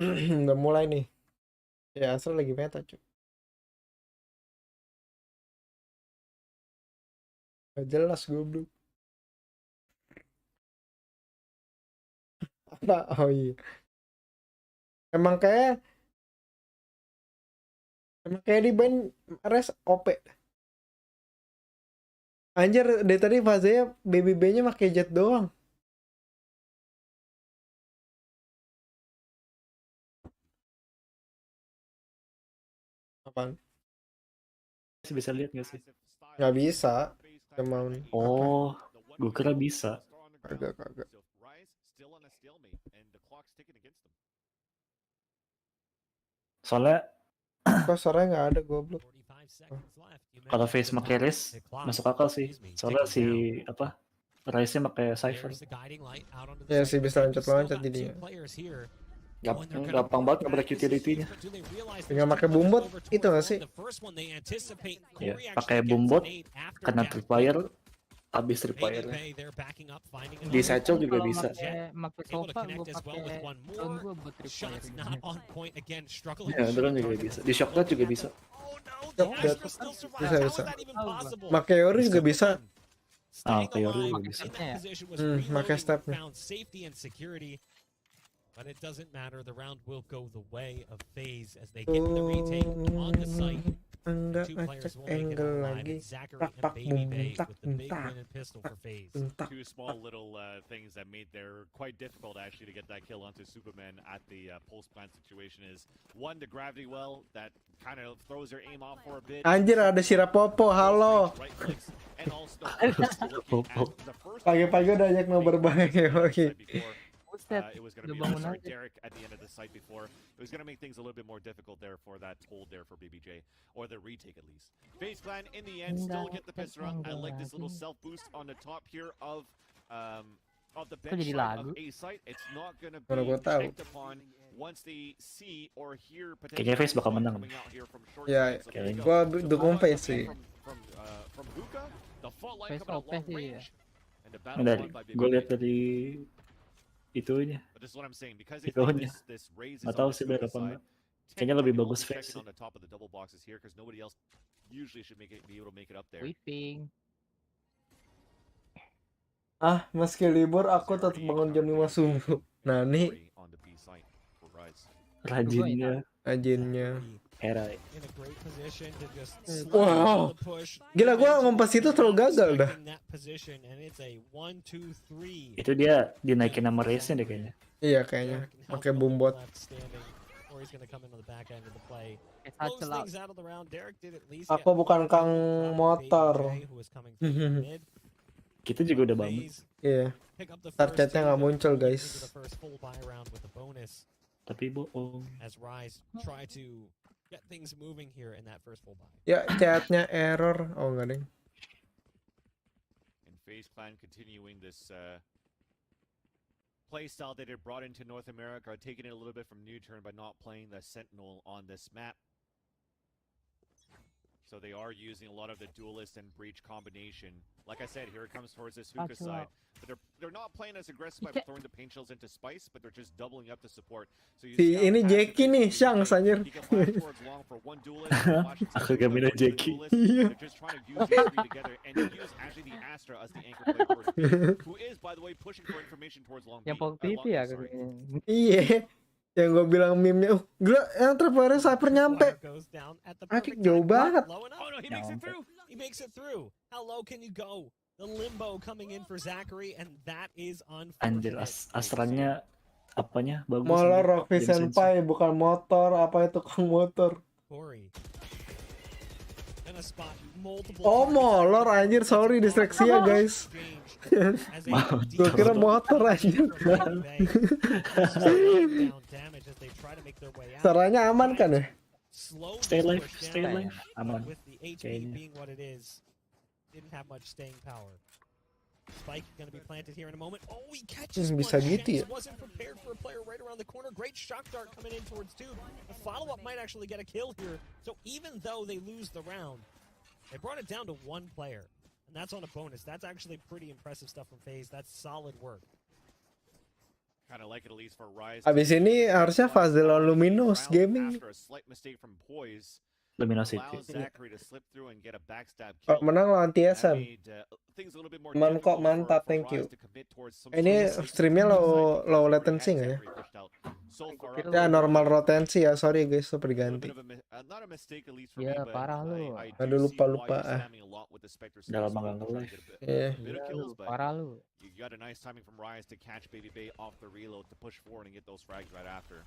Udah mulai nih. Ya asal lagi meta cuy. Gak jelas goblok. Apa? Oh iya. Emang kayak di band res OP. Anjir dari tadi fasenya BBB-nya pakai jet doang. Apaan? Bisa lihat nggak sih? Nggak bisa. Emang Oh, gue kira bisa. kagak. Soalnya Kok suaranya nggak ada goblok. kalau face pakai res masuk akal sih. Soalnya si apa? Rice-nya pakai cipher. Ya sih bisa loncat-loncat jadinya. Gampang banget ngebrek utility-nya. Tinggal pakai bumbot itu nggak sih? Ya, pakai bumbot kena tripwire habis tripwire. Di satchel juga bisa. Pakai sofa gue pakai drone gue buat tripwire. Ya, drone juga bisa. Di shockdot juga bisa. Shockdot bisa. Pakai Yori juga bisa. Ah, teori juga bisa. Pakai stepnya. But it doesn't matter. The round will go the way of FaZe as they get in the retake on the site. Enggak Two players ngecek will make it angle alive. lagi. It's Zachary and Tak Baby Bay tak with the big tak win and pistol for FaZe. Two small little things that made their quite difficult actually to get that kill onto Superman at the pulse plant situation is one, the gravity well that kind of throws their aim off for a bit. Anjir ada Sirapopo, halo. Pagi-pagi udah ajak Nobar bahaya. Oke. It was going to be Derek at the end of the site before. It was going to make things a little bit more difficult there for that hold there for BBJ, or the retake at least. FaZe Clan in the end still get the pistol round. I like this little self boost on the top here of the bench side of A site. It's not going to be checked upon once they see or hear Kayaknya FaZe bakal menang. Ya, gua dukung FaZe sih. From Hookah, the fault line FaZe coming out OP long sih ya. range. And the battle Dari, won by gue lihat BBJ. dari itunya. But this is what I'm saying, because if Itunya. this raise is Nggak on tahu the sih bener Hookah apa side, enggak. Kayaknya lebih technically bagus only FaZe checking sih. on the top of the double boxes here, because nobody else usually should be able to make it up there. Whipping. Meski libur aku tetap bangun jam 5 subuh. Nah, nih On the B site for Rise. Rajinnya ajinnya. Hargai. Wow. Gila gua ngompas itu terlalu gagal dah. Itu dia dinaikin nama race-nya deh kayaknya. Iya kayaknya. Pakai bumbot. Aku bukan kang motor. Kita juga udah bangun. Iya. Start chatnya nggak muncul guys. Tapi bohong. Get things moving here in that first full buy. Ya chatnya error. Oh enggak ding. And FaZe Clan continuing this play style that they brought into North America, taking it a little bit from New Turn by not playing the Sentinel on this map. So they are using a lot of the Duelist and Breach combination. Like I said, here it comes towards this Hookah side. But they're not playing as aggressive by throwing the paint shells into Spice, but they're just doubling up the support. So you Si see how ini passive Jackie this nih, is. Shanks anjir. He can flash towards long for one Duelist. Aku gak minat Jackie. They're just trying to use these three together, and they use actually the Astra as the anchor player towards B, who is, by the way, pushing for information towards long B. Yang waktu itu ya katanya. Iya. Yang gue bilang meme-nya. Gila, yang terpare Cypher nyampe. Akik jauh banget. Oh no, he makes it through. He makes it through. How low can you go? The limbo coming in for Zachary, and that is Anjir, unfortunate. Astranya apanya bagus. Malah RocV Senpai bukan motor, apa itu kang motor. Corey. Gonna spot multiple Oh molor anjir, sorry distraksi ya guys. Gue kira motor anjir. Caranya aman kan ya? Stay alive, aman. With the HP Kayaknya. being what it is, didn't have much staying power. Spike gonna be planted here in a moment. Oh, he catches Bisa one. gitu ya? Shanks wasn't prepared for a player right around the corner. Great shock dart coming in towards Tube. The follow-up might actually get a kill here. So even though they lose the round, they brought it down to one player. And that's on a bonus. That's actually pretty impressive stuff from FaZe. That's solid work. Kind of like it at least for Rise. Abis ini harusnya Fazil Luminous Gaming. After a slight mistake from Poise, Luminosity. allows Zachary to slip through and get a backstab Kalau kill. menang lawan That TSM. made, things a little bit more Man kok difficult mantap, for thank you. Rise to commit towards some Ini sort of streamnya safety low because they already latency had nggak ya? Zachary pushed out so far Kira up. Ya normal rotensi ya, sorry guys, super A little ganti. bit of not a mistake at least for Ya, me, but parah lu. I Aduh, do see why lupa, you're ah. spamming a lot with the Spectre Udah lama skills, nggak so trying to nge-live. get a Iya. bit of Iya kills, lu, but parah lu. you got a nice timing from Rise to catch Baby Bay off the reload to push forward and get those frags right after.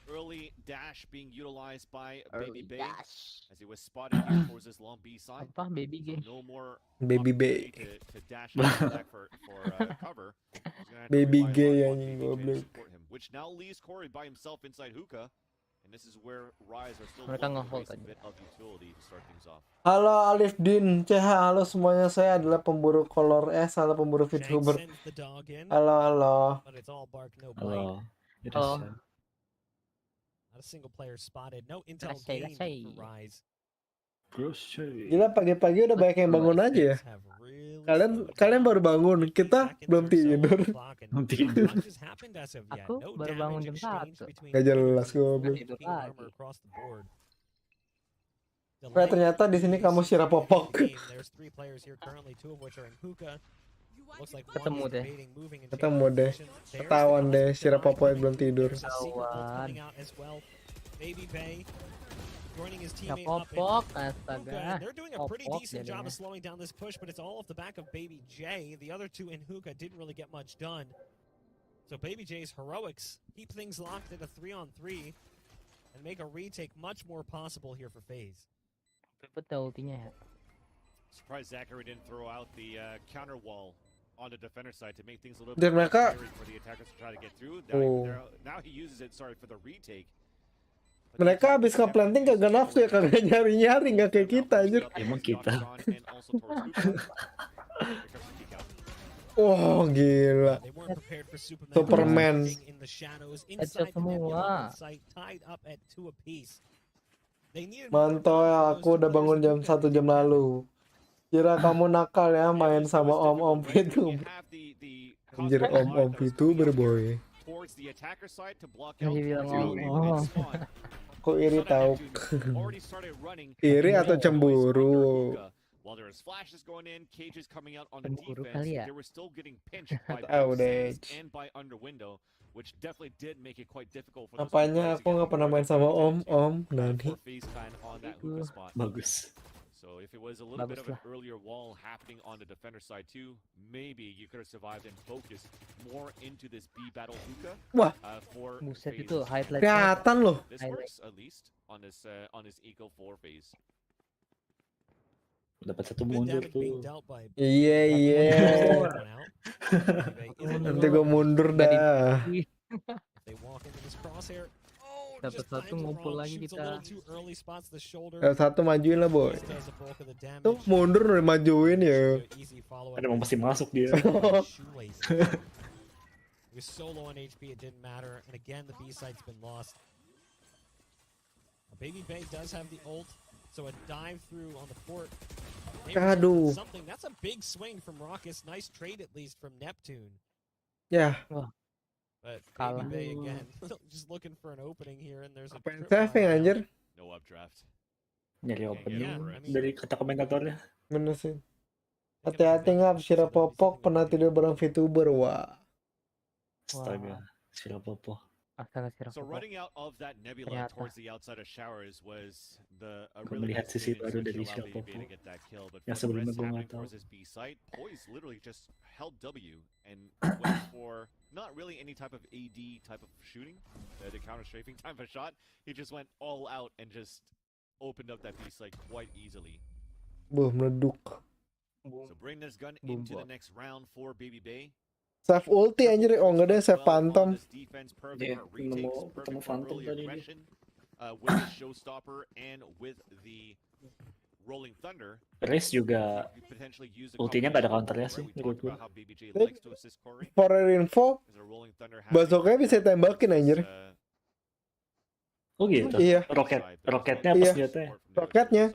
Early dash being utilized by Baby Bay as he was spotted here towards this long B side. Apa baby So game? no more Baby opportunity Bay. to dash back for cover. He's gonna have to Baby rely gay on anjing BBJ to goblok. support him, which now leaves Corey by himself inside hookah. And this is where Rise are still Mereka looking to nge-hold waste a aja. bit of utility to start things off. Halo Alif Din, CH, halo semuanya, saya adalah pemburu kolor S, halo pemburu Shank VTuber. sends the dog in, Halo, halo. but it's all bark, no bite. Halo. Oh. Not a single player spotted. No intel Rasai, gained rasai. for Rise. Gila pagi-pagi udah banyak yang bangun aja ya. Have really Kalian slowed baru down. bangun, 50 kita seconds belum or so on tidur. the clock, and Belum tidur. not much has happened as of yet. Aku No baru damage bangun jam exchanged 1. between Gak jelas either goblok. team. Tidur Pink armor lagi. across the board. Nah, ternyata di sini kamu Sira popok. There's 3 players here currently, 2 of which are in hookah. Looks like Ketemu one is deh. debating moving and Ketemu changing deh. position. There's the Ketahuan deh, constant Sira deny Popoy coming. belum tidur. There's a secret ult Ketahuan. coming out as well. Baby Bay joining his Ya teammate up in popok, hookah, astaga. and they're doing a pretty Popok decent job jadinya. of slowing down this push, but it's all off the back of Baby J. The other 2 in hookah didn't really get much done. So Baby J's heroics keep things locked at a 3-on-3 and make a retake much more possible here for FaZe. Betul ultinya ya. Surprised Zachary didn't throw out the counter wall on the defender side to make things a little Dan bit mereka- scary for the attackers to try to get through. Oh. Now he uses it, sorry, for the retake. But the Mereka attackers habis nge-planting definitely kagak nafsu ya, kagak nyari-nyari, gak kayak kita anjir. Emang kita. And also towards Hookah. Here comes the kick out. Oh gila. They weren't prepared for Superman. Superman. Lurking in the shadows inside the semua. nebula on site, tied up at 2 apiece. They needed Mantoy, aku udah bangun jam 1 jam lalu. Kira kamu nakal ya main sama om-om VTuber. Anjir, om-om VTuber boy. Towards the attacker side to block Yang out dibilang towards the om-om. mid spawn. Kok iri So that tau. Neptune already started running. Iri atau Always cemburu? under hookah. While there was flashes going in, cages coming out on the Cemburu defense, kali ya? they were still getting pinched by Tahu both deh. Sands and by under window, which definitely did make it quite difficult for those Apanya aku nggak pernah main sama om-om Nani. for FaZe kind on that hookah spot. Bagus. So if it was a little bit of an Bagus lah. earlier wall happening on the defender side too, maybe you could have survived and focused more into this B battle hookah. Wah. For Buset FaZe. itu highlight. Kelihatan loh. This highlight. works at least on this eco 4 phase. Dapat satu good mundur damage being tuh. dealt by Iya iya. Nanti gue mundur dah. If they walk into this crosshair. Oh, Dapat just satu, timed it ngumpul wrong. lagi Shoots a kita. little too early, spots the shoulder. Satu majuin lah boy. This does the bulk of the damage. Tuh mundur udah majuin ya. Easy follow-up. Ada emang pasti masuk dia. Shoelace. He was so low on HP, it didn't matter. And again, the B site's been lost. Baby Bay does have the ult, so a dive through on the port. Maybe Aduh. something. That's a big swing from Raucus. Nice trade at least from Neptune. Ya, But Kalah. Baby Bay again, just looking for an opening here, and there's a pengen trip line saving out. anjir. No updraft. Nyari opening Yeah, I mean- dari kata komentatornya. Bener sih. Hati-hati ngap, Sira popok pernah tidur bareng VTuber. Wah. Astaga, Sira Popo. Astaga Sira So popok. running out of that nebula Ternyata. towards the outside of showers was a Aku really melihat good sisi spin baru which dari allowed Sira BBB to Popo. get that kill, but Yang for the sebelumnya rest gua nggak happening tahu. towards this B site, Poise literally just held W and went for not really any type of AD type of shooting, the counter strafing type of shot. He just went all out and just opened up that B site quite easily. Buh, meleduk. So bring this gun Boom into the bot. next round for Baby Bay. Save ulti anjir. Oh enggak deh, save Well on phantom. this defense, perfect Dia for retakes, ketemu perfect for Phantom early tadi dia. aggression, with the showstopper and with the rolling thunder. Race juga You could potentially use a ultinya nggak ada combination counternya of sih, where we menurut talked gua. about how BBJ Tapi- likes to assist Corey. For info, There's a rolling thunder bazooka bisa tembakin anjir. Oh gitu. Iya. Roketnya apa Iya. senjatanya? Roketnya.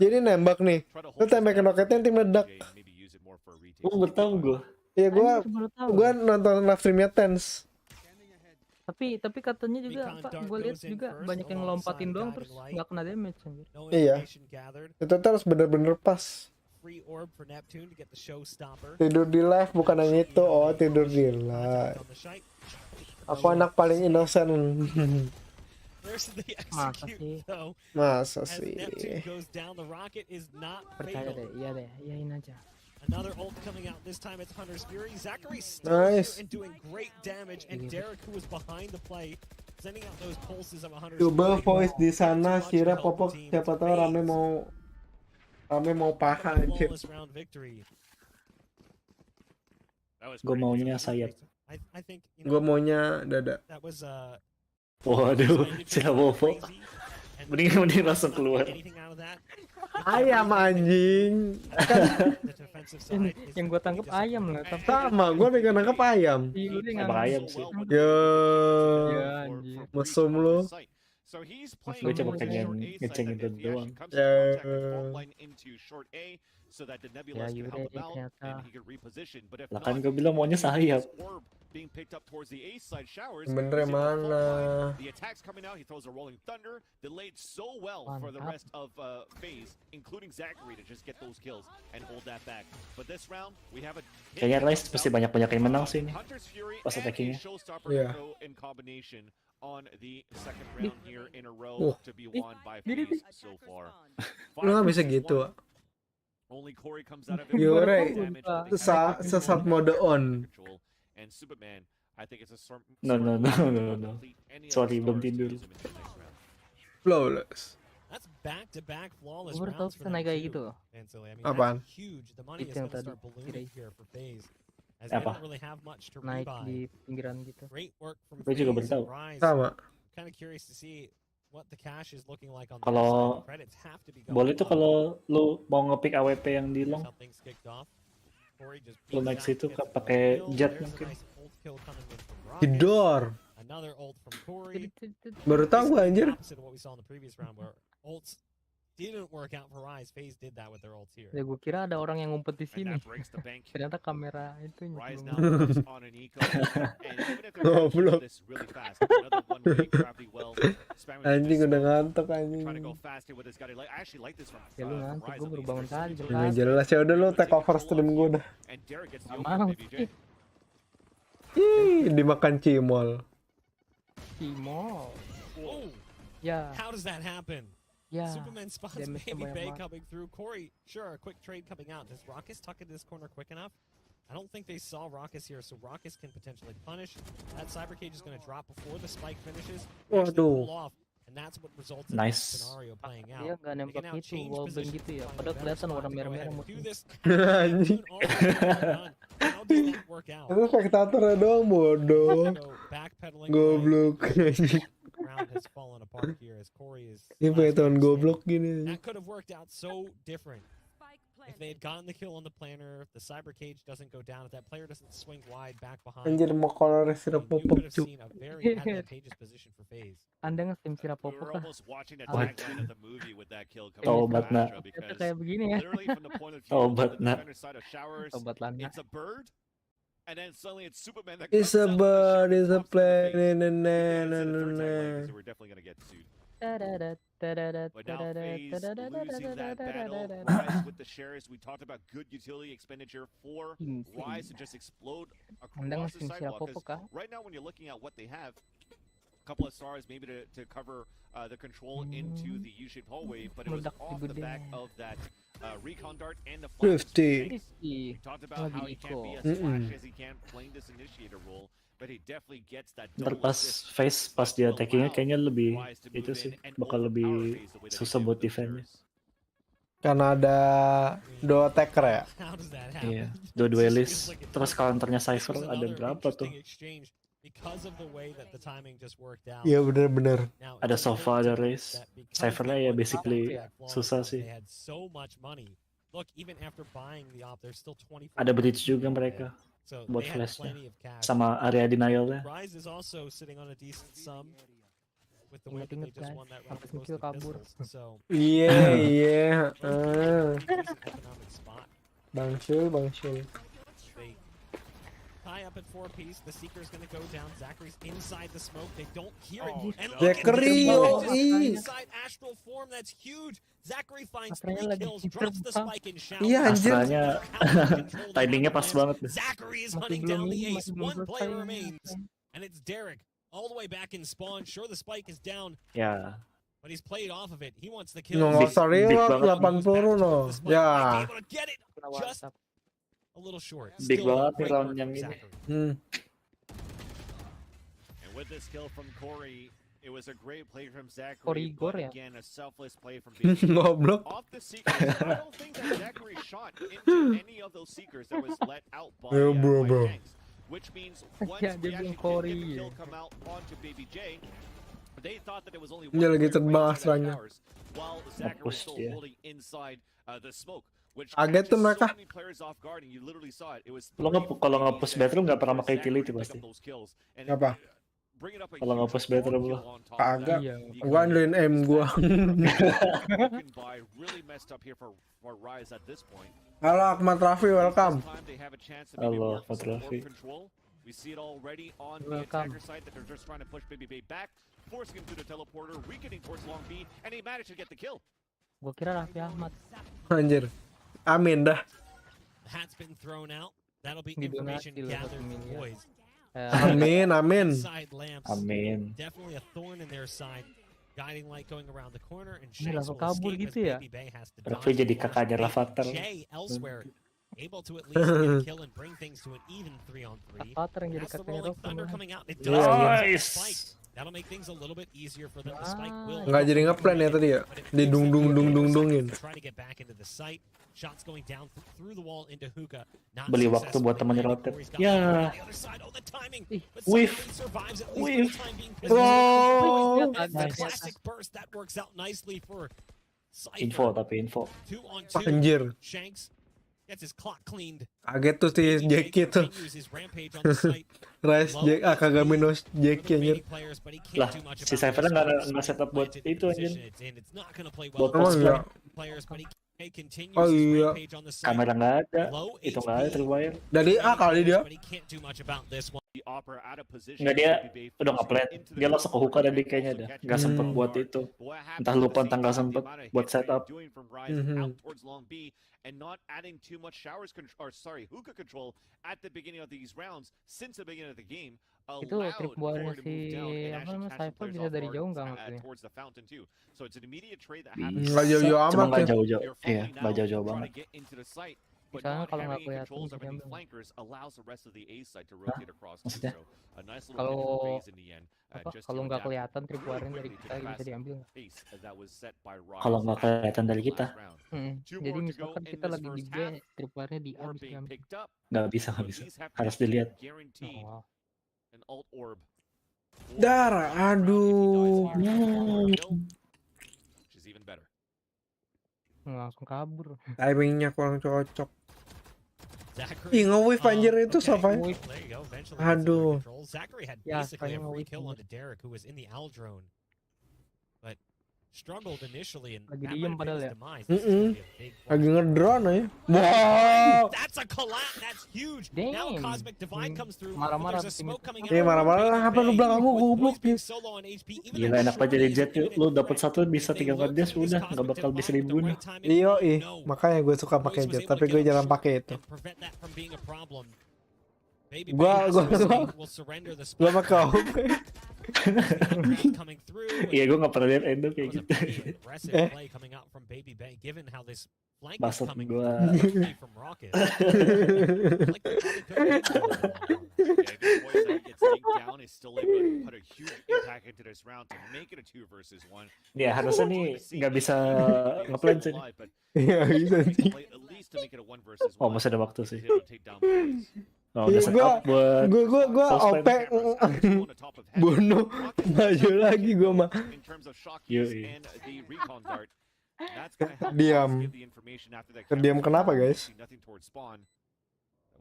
Jadi nembak nih. Lu tembakin roketnya nanti meledak. Oh, baru tahu gue. Iya Anjir, baru tahu. gua nonton live streamnya Tens. Tapi katanya juga Recon Pak, dart gue lihat goes in juga first banyak yang alongside lompatin doang guiding terus light. nggak kena damage anjir. No Iya. information gathered. Itu tuh harus bener-bener pas. Free orb for Neptune to get the showstopper. Tidur di live bukan yang itu. Oh, tidur di live. Aku anak paling innocent. Where's the Masa execute sih? though? Masa As sih? Neptune goes down, the rocket is not Percaya fatal. deh, iya deh, iyain aja. Another ult coming out. This time it's Hunter's Fury. Zachary still Nice. here and doing great damage. And Derek, who was behind the play, sending out those pulses of a Hunter's Coba Fury. voice di sana, Too much to Sira help popok, the team. siapa tahu rame mau paha Another anjir. flawless round victory. That was Gue great. maunya sayap. I think Gue maunya dada. that was Waduh, sila bobo. Mending langsung keluar. Ayam anjing. Yang gue tangkap ayam lah, tapi Sama, gue pegang nangkep ayam. Iya, lu yang Emang ngambil. ayam sih. Yo, Iya, anjir. mesum lu. Gue cuma pengen ngeceng itu doang. Ya, Yure ternyata. Lah kan gue bilang maunya sayap. Bener mana? The attacks coming out, he throws a rolling thunder, delayed so well for the Mantap. rest of FaZe, including Zachary to just get those kills and hold that back. But this round, we have a Kayaknya Rice pasti banyak-banyak yang menang sih ini. Hunter's Fury Pas and a attackingnya. showstopper Yeah. to go in combination on the second round here in a row to be won by FaZe so far. Lu nggak bisa gitu. Only Corey comes out of it. Yure, with damage, but they Sesat can't sesat control mode on. control. And Superman, I think it's a No. no. Sorry, belum tidur. Flawless. That's back-to-back flawless Gue baru tau rounds for bisa them naik kayak too. gitu. And so, I mean, Apaan? that's huge. The money is Itu yang going to tadi, start ballooning kirain. here for FaZe. As Apa? they don't really have much to Naik rebuy. di pinggiran gitu. Great work from Gue juga FaZe baru and tahu. Rise. Sama. Kind of curious to see what the cash is looking like on the Kalau- side. Credits have to be going Boleh tuh up. kalau lu mau ngepick AWP yang di long, Something's kicked off. Corey just lu beats naik out, situ gets the pakai kill. jet There's a mungkin. nice ult kill coming in from Rocket. Tidor. Another ult from Corey. Baru tahu gue Basically anjir. the opposite of what we saw in the previous round where ults didn't work out for Rise. FaZe did that with their ults here. Ya gue kira ada orang yang ngumpet di And sini. that breaks the bank. Ternyata kamera itu Rise belum. now moves on an eco, and even if they're able to Goblok. do this really fast, another one way gravity well, spamming with Anjing this, udah ngantuk trying to anjing. go fast here with this guy. I actually like this from Ya lu from ngantuk, Rise gue at baru least. bangun tadi jam Nggak 8. jelas ya udah lu take over stream gue dah. And Derek gets the Gak open mau BBJ. sih. Ih, dimakan cimol. Cimol. Oh, Ya, how does that happen? ya. Superman spots damage-nya Baby banyak Bay banget. coming through. Corey, sure, a quick trade coming out. Does Rockus tuck into this corner quick enough? I don't think they saw Rockus here, so Rockus can potentially punish. That Cyber Cage is going to drop before the spike finishes. Actually Waduh. pull off, and that's what results in Nice. that scenario playing Dia out. nggak They nembak can now itu, change wallbang position, gitu ya. find a Padahal better kelihatan spot warna to go ahead merah-merah and do musuhnya. this. Anjing. All the way done. How does that work out? Itu spektatornya doang bodoh. So backpedaling Goblok. round has fallen apart here as Corey is Ini last pengen man goblok standing. gini. That could have worked out so different. If they had gotten the kill on the planner, if the cyber cage doesn't go down, if that player doesn't swing wide back behind, Anjir mau kolor you sirap could popok have cuk. seen a very advantageous position for FaZe. Anda nge-stream sirap We were popok kah? almost watching that What? tagline of the movie with that kill coming Tobat from nak. Astra Ternyata because kayak begini ya. literally from the point of view Tobat of the nak. defender side of Showers, Obat lana. it's a bird, and then suddenly it's Superman that It's comes a out with bird, the it's a shot to the face. plane, na na We na didn't na see the na third na. tagline because we're definitely gonna get sued. But now FaZe losing that battle. Rise with the shares. We talked about good utility expenditure for Rise to just explode Anda across the nge-stream sirap sidewalk. popok 'Cause kah? right now, when you're looking at what they have, a couple of stars maybe to cover the control into the U-shaped hallway, but it was Meledak di off the back gudang. of that recon dart and the flash. 50. We talked about how he can't be as flash as he can playing this initiator role, but he definitely gets that Ntar double pas assist. face pas dia attackingnya kayaknya lebih itu sih, bakal lebih susah buat defense-nya. Karena ada dua attacker ya. How does that happen? Iya, dua duelis. Feels like it Terus does. counternya This Cypher was ada another berapa tuh? interesting exchange because of the way that the timing just worked out. Iya bener-bener. Now, Ada it's Sova, ada important Raze. that because Cyphernya they ya won basically that flawless susah run, sih. They had so much money. Look, even after buying the op, there's still 24. Ada bridge juga mereka So buat they had flashnya. plenty of cash. Sama area denial-nya. Rise is also sitting on a decent sum with the way that they Ingat-ingat, just guys, won that round habis with nge-kill the kabur. pistols. So Iya iya. decent economic spot. Bang Syul, Bang Syul. They High up at 4-piece. The Seeker's gonna go down. Zachary's inside the smoke. They don't hear it. Oh, And no. look at Zachary, this. oh, Just ih. inside astral form. That's huge. Zachary finds Astralnya 3 lagi kills, cheater, drops the Bang. spike and shout. Iya, anjir. Astralnya timingnya pas banget deh. Zachary is Masih hunting belum down the ini, ace. masih belum One player selesai. remains. And it's Derek. All the way back in spawn. Sure, the spike is down, Ya, but he's played off of it. He wants the kill. No, nggak usah Big reward banget. 80 no. Ya. Able to get it. Kena Just WhatsApp. a little short. Big Still banget nih great round work yang from ini. Zachary. And with this kill from Corey, it was a great play from Zachary. Korigor But ya? again, a selfless play from BB. Goblok. Off the Seekers, I don't think that Zachary shot into any of those Seekers that was let out by, Yeah, bro, by bro. Shanks. Which means once Yeah, we dia actually bilang did get the Corey. kill come out onto Baby J, they thought that it was only Dia one lagi player terbang right inside astranya. towers, while Zachary was Mampus still dia. holding inside the smoke. Which Kaget tuh catches mereka. so many players off guard, and you literally saw it. It was Lo kalau nge-push bedroom nggak pernah pakai utility Zachary pasti. pick up those kills, and Apa? bring it up a Kalau huge nge-push farm bedroom kill lo. on top of that. Kagak. Iya. Gua andelin M gua. Broken by, really messed up here for Rise at this point. Halo Ahmad Raffi, welcome. This time they have a chance to maybe Halo, work Ahmad some warp Raffi. control. We see it already on the Welcome. attacker side that they're just trying to push Baby Bay back, forcing him through the teleporter, weakening towards long B, and he managed to get the kill. Gua kira Raffi Ahmad. Anjir. Amin dah. The hat's been thrown out. That'll be Ini information donasi loh, gathered satu from miliar. boys. Amin, amin. Inside lamps. Amin. Definitely a thorn in their side. Guiding light going around the corner and Ini Shanks langsung will kabur escape gitu as ya? Baby Bay has to RocV dodge jadi the kakaknya Baby Rafathar. J elsewhere. Able to at least get a kill and bring things to an even 3-on-3. Avatar yang jadi That's the kakaknya rolling Rocky. thunder coming out. It Iya, does iya. get the Nice. spike. That'll make things a little bit easier for them. The spike will Nggak jadi ngeplan ya tadi ya. Didung-dung-dung-dung-dungin. Try to get back into the site. Shots going down through the wall into Hookah. Not Beli waktu successful. buat temannya rotate. Corey's got Ya. it on the other side. Oh, the timing. But Whiff. somebody survives at least Whiff. for the time being. Wow. It's the Nice. classic burst that works out nicely for Cypher. Info tapi info. 2-on-2. Anjir. Shanks gets his clock cleaned. Kaget tuh si Jackie tuh. Continues his rampage on the site. Rise Jack, Kagami no Jackie anjir. Lah, si Cypher nggak setup buat itu anjir. Buat Oh iya. Oh iya. Kamera nggak ada. Itu nggak ada tripwire. Dari A kali dia. The Opera out of position. Nggak, dia Baby Bay udah nggak plan. into the Dia langsung ke hookah tadi kayaknya dah. Nggak sempet Hmm. buat itu. But what happens Entah at the lupa same entah nggak time, the sempet amount of buat hit rate setup. doing from Rise Mhm. out towards long B and not adding too much hookah control at the beginning of these rounds since the beginning of the game Itu allowed trik Corey buahnya to si move down and apa actually namanya catch some Cypher players bisa off dari guard jauh nggak maksudnya? towards the fountain too. So it's an immediate trade that Bisa. happens. Nggak jauh-jauh Cuma amat nggak ya. jauh-jauh. You're Iya, falling nggak now, jauh-jauh trying banget. to get into the site, but Misalnya not kalau nggak having kelihatan controls bisa over the diambil. flankers allows the rest of the A side to rotate across too. Maksudnya? So a nice little Kalau pivot phase in the end. Apa Just kalau to nggak adapt kelihatan really tripwire dari quickly to kita the bisa fast diambil nggak? pace that was set by Rise Kalau nggak at kelihatan the dari last kita. round. Two Jadi more to go misalkan in kita this lagi di first B, half. tripwire di A Orb bisa being diambil. picked up. Nggak bisa, So nggak bisa. these have to Harus be dilihat. guaranteed Oh, an alt orb. Darah, aduh. Which is even better. langsung kabur. Timingnya kurang cocok. Zachary. Ih, nge-whiff anjir itu Okay. Sofai. There you go. Eventually Aduh. gets under control. Zachary had Ya, basically a kayaknya free nge-whiff kill ini. onto Derek, who was in the Al drone, but struggled initially, and Lagi that diem might have been padahal his ya. demise. This is gonna be a big Lagi blow. ngedrone ya. Wow. That's a collapse. That's huge. Now Damn. Cosmic Divide comes through. Marah-marah There's a tim smoke itu. coming Eh, out. marah-marah lah, apa lu belakangmu goblok ya. Solo on HP. Even Gila, a enak short aja di is jet an lu dapat imminent satu threat. bisa If they 3 lurk dia through udah this nggak bakal Cosmic bisa Divide with the dibunuh. right timing, Iyo we ih, know makanya gue suka Rose pakai was jet, able tapi to gue get jarang short pakai itu. and prevent that from being a problem. Baby Gua- Bay has gua- to gua- will surrender the Gue spot. pakai OP. Coming through. Iya, gue nggak pernah lihat Endo That kayak was a gitu. pretty aggressive Eh. play coming out from Baby Bay, given how this flank is Maksud coming gua. directly from Rocket. Like they probably could have hit him. Yeah, good point. That he gets linked down, is still able to put a huge impact into this round to make it a 2 versus 1. Ya harusnya nih nggak bisa ngeplan sih. Iya, bisa sih. At least to make it a 1 versus 1. Oh, masih ada waktu sih. He's able to take down players. Oh, udah Iya, set up buat Gue False OP plan. On the top of heaven. bunuh maju lagi gue mah. In terms of shock Yoi. use and the recon dart. That's gonna help Diam. us give the information after that Terdiam camera. kenapa, guys? See nothing towards spawn.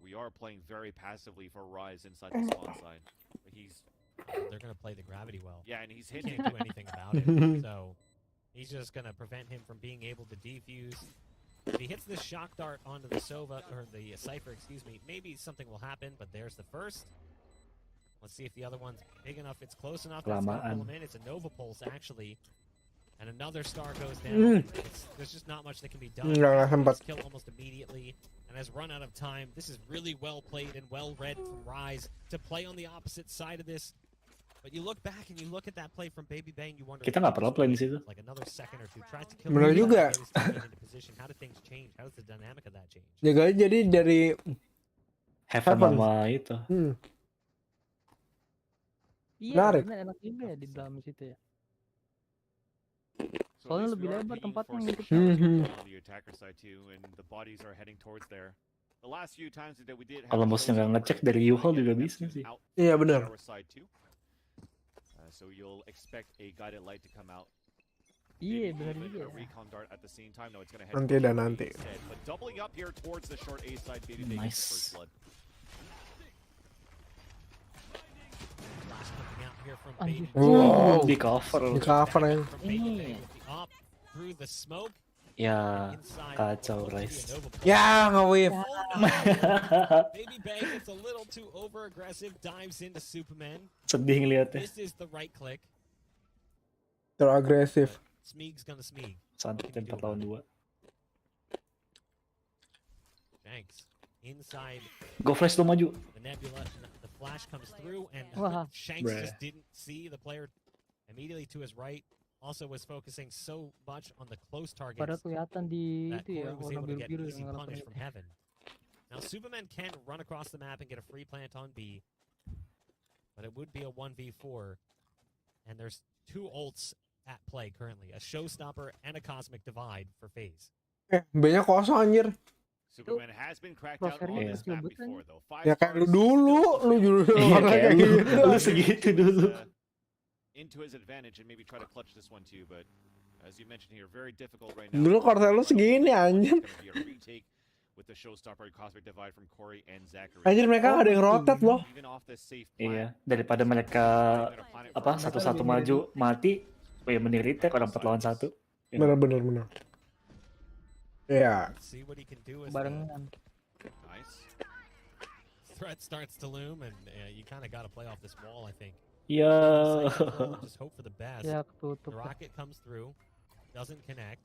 We are playing very passively for Rise inside the spawn side. But he's They're going to play the gravity well. yeah, and he's He hitting. can't do anything about it. So he's just going to prevent him from being able to defuse. If he hits this shock dart onto the Sova, or the Cypher, excuse me, maybe something will happen, but there's the first. Let's see if the other one's big enough. It's close enough. It's gonna pull him in. It's a Nova Pulse, actually. And another star goes down. There's just not much that can be done. Kill almost immediately. And has run out of time. This is really well played and well read from Rise to play on the opposite side of this. But you look back and you look at that play from Baby Bang, you wonder. Kita nggak pernah play di situ. Like another second or two tries to kill. Benar juga. How do things change? How does the dynamic of that change? Jaga jadi dari Heaven sama itu. Iya, Menarik. bener, enak juga ya di dalam situ ya. So Soalnya at least lebih we are lebar picking tempatnya for ngikut. some on the attacker side too, and the bodies are heading towards there. The last few times that we did have Kalau bosnya nggak ngecek dari Hal-hal juga bisa sih. Iya benar. So you'll expect a guided light to come out. Iya, Maybe benar even juga a ya. recon dart at the same time. No, it's gonna head Nanti towards dan the nanti. instead. But doubling up here towards the short A side, Baby Bang gets the first Nice. blood. Flash coming out here from Anjir. Baby Wow. Di cover. Di cover ya. from Baby Bang with the op through the smoke Ya, inside. kacau, What looks to be Rice. a Nova Pulse. Ya nge-wave. Oh, no. Baby Bang gets a little too over aggressive, dives into Superman. Sedih ngeliatnya. This is the right click. Terlalu agresif. Smeeg's gonna Smeeg. Santai 4 lawan 2. Shanks inside Go flash lo maju. the nebula. The flash comes through, and Wah. Shanks Bruh. just didn't see the player immediately to his right. Also was focusing so much on the close targets Padahal kelihatan di that itu Corey ya, was warna able to get biru-biru easy yang punish ngelakuin from heaven. Now Superman can run across the map and get a free plant on B, but it would be a 1v4, and there's 2 ults at play currently, a Showstopper and a Cosmic Divide for FaZe. B-nya kosong anjir. Superman has been cracked out on Prospernya this map disebut kan? before, though. 5 Ya kayak lu stars, dulu, still lu dulu Iya orang kayak kayak lu, gitu. lu segitu dulu. Into his advantage and maybe try to clutch this one too, but as you mentioned here, very difficult right now. Dulu korsel lu segini anjir. It's gonna be a retake with the Showstopper Cosmic Divide from Corey and Zachary. Anjir mereka nggak ada yang rotate loh. Even off this safe Iya, plant, daripada mereka apa satu-satu maju mati, oh ya mending retake orang 4 lawan 1. Bener. Ya. Let's see what he can do as the barengan. Nice. threat starts to loom, and you kind of got to play off this wall, I think. Iya. Just hope for the best. Ya The ketutup. rocket comes through, doesn't connect.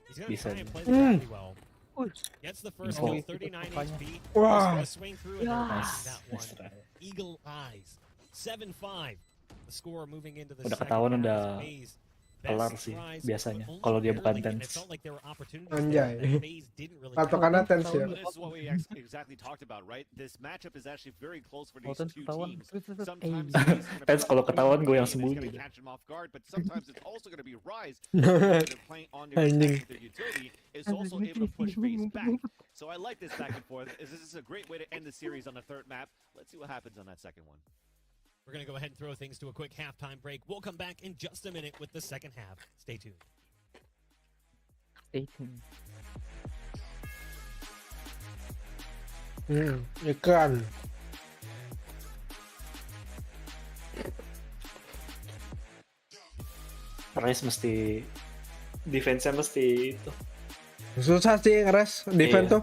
He's gonna Bisa. try and play the gravity well. Wih. Gets the first Oh. kill, 39 HP. Wah. He's gonna swing through and Yeah. erase that one. Eagle eyes. 7-5. The score moving into the Udah second ketahuan half udah as FaZe kelar best sih tries, biasanya but only kalau dia bukan barely, and it tense. felt like there were opportunities Anjay. there that FaZe didn't really Patokannya get. tense ya. But this is what we exactly talked about, right? This matchup is actually very close for these Kalau two ketahuan, teams. terus Sometimes eh. FaZe is gonna Tense be kalau ketahuan gue yang it's sembunyi gonna deh. catch them off guard, but sometimes it's also going to be Rise that playing on their Anjing. attack with their utility is also able to push FaZe back. So I like this back and forth. This is a great way to end the series on the third map. Let's see what happens on that second one. We're going to go ahead and throw things to a quick halftime break. We'll come back in just a minute with the second half. Stay tuned. Stay tuned. Ikan. Rice mesti defense-nya mesti itu. Susah sih ngeres defense Iya. tuh.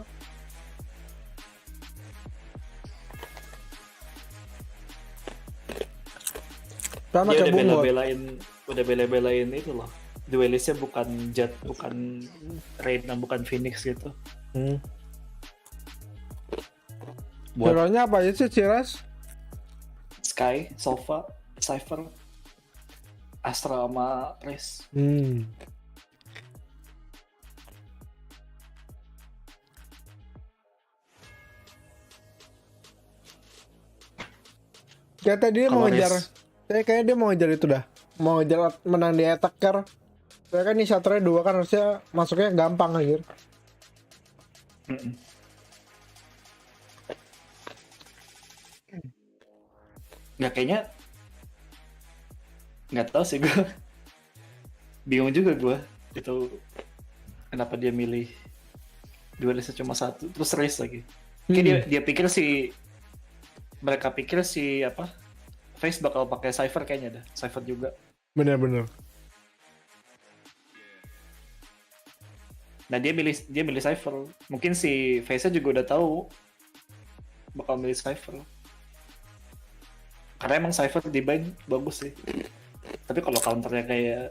Sama Dia kayak udah bungut. bela-belain itu loh. Duelisnya bukan Jet, bukan Reyna, bukan Phoenix gitu. Buat Hero-nya apa aja sih Ciras? Sky, Sova, Cypher, Astra sama Rice. Kayak tadi dia mau Kalau ngejar. Rice- Kayaknya dia mau ngejar itu dah. Mau ngejar menang di attacker. Soalnya kan ini shutter 2 kan harusnya masuknya gampang anjir. Mm-mm. Nggak kayaknya nggak tahu sih gue. Bingung juga gue itu kenapa dia milih duelisnya cuma satu terus race lagi. Kayak dia pikir mereka pikir apa Face bakal pakai Cypher kayaknya dah. Cypher juga. Bener-bener. Nah dia milih Cypher. Mungkin si Face juga udah tahu bakal milih Cypher. Karena emang Cypher di buy bagus sih. Tapi kalau counternya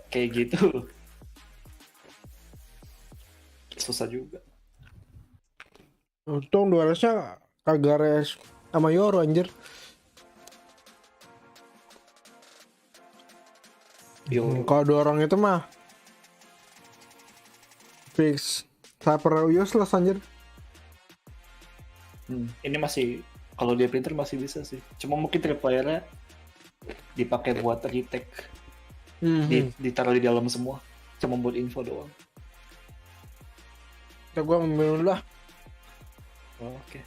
kayak gitu susah juga. Untung 200-nya kagak res sama Yoro anjir. Kalau 2 orang itu mah fix Cypher useless anjir. Ini masih kalau dia printer masih bisa sih. Cuma mungkin tripwire-nya dipakai buat retake. Ditaruh di dalam semua. Cuma buat info doang. Ya gua minum dulu lah. Oh, oke.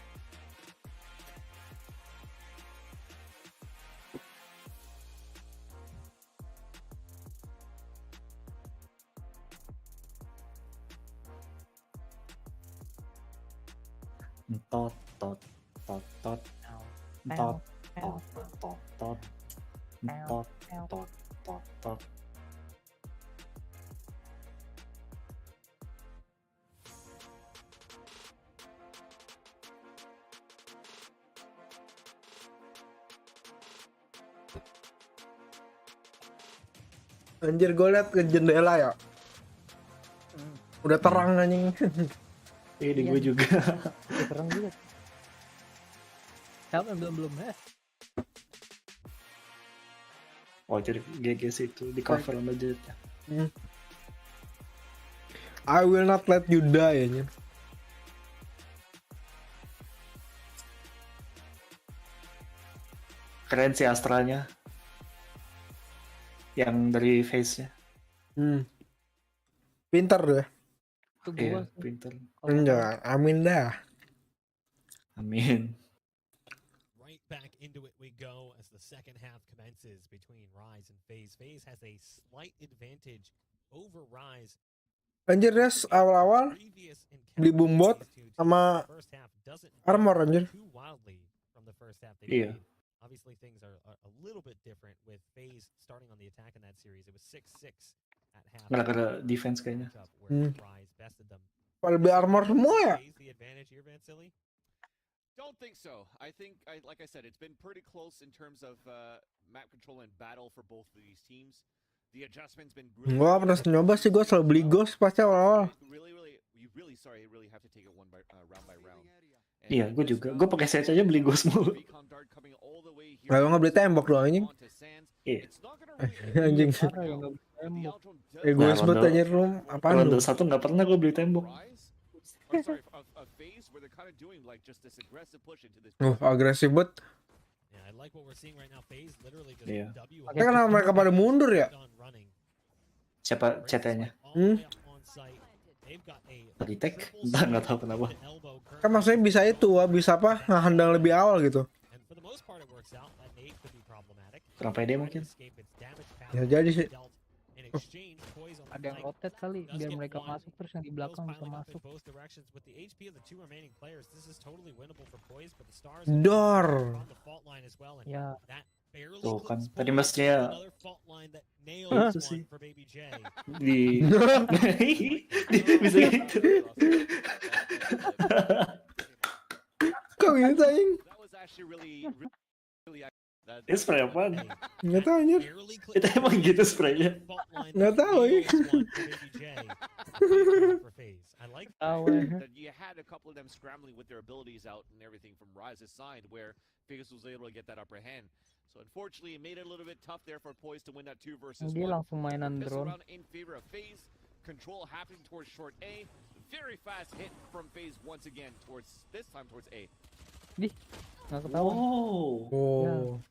Tot tot tot tot tot tot tot tot tot tot tot tot. Anjir gue liat ke jendela ya. Udah terang anjing. Di gue juga. Terang juga. Siapa yang belum Oh jadi GG sih itu di cover sama Jet. I will not let you die anjir. Keren sih Astranya. Yang dari face-nya. Pintar deh. Itu Iya, gua sih. pintar. Enggak, amin dah. Amin. Right back into it we go as the second half commences between Rise and FaZe. FaZe has a slight advantage over Rise. Anjir Des, awal-awal Previous beli encounter bombot these two teams, sama the first half doesn't armor anjir. too wildly from the first half they Iya. played. Obviously things are a little bit different with FaZe starting on the attack in that series. It was 6-6 at half. Gara-gara defense kayaknya. Where Rise bested them. Beli armor semua ya. FaZe the advantage here, Vansili? Don't think so. I think, like I said, it's been pretty close in terms of map control and battle for both of these teams. The adjustment's been really. Gua pernah nyoba sih, gua selalu beli ghost pasti awal-awal. You really sorry. You really have to take it round by round. Iya, gue juga. Gue pakai set aja beli ghost mulu. Kalau nggak beli tembok doang anjing. Iya. Anjing. Egois banget anjir lu. Apaan lu? Ronde 1 nggak pernah gue beli tembok. Agresif banget. Yeah, I like what we're seeing right now. FaZe literally just Iya. W. Kenapa mereka pada mundur ya? Siapa CT-nya? Retake? Entah, nggak tahu kenapa. Kan maksudnya bisa itu, bisa apa? Ngehandang lebih awal gitu. Kurang pede mungkin. Ya jadi sih. Ada yang rotate kali biar mereka masuk terus yang di belakang bisa masuk. Dor. Ya. Tuh kan, tadi mestinya itu sih. Bisa gitu. Kok gitu anjing? Ini spray apaan? Nggak tahu anjir. Itu emang gitu spraynya. Nggak tahu ya. Tahu That you had a couple of them scrambling with their abilities out and everything from Rise's side, where FaZe was able to get that upper hand. So unfortunately, it made it a little bit tough there for Poise to win that 2 versus 1. Dia langsung mainan This drone. round in favor of FaZe. Control happening towards short A. Very fast hit from FaZe once again towards this time towards A. Nggak ketahuan. Oh.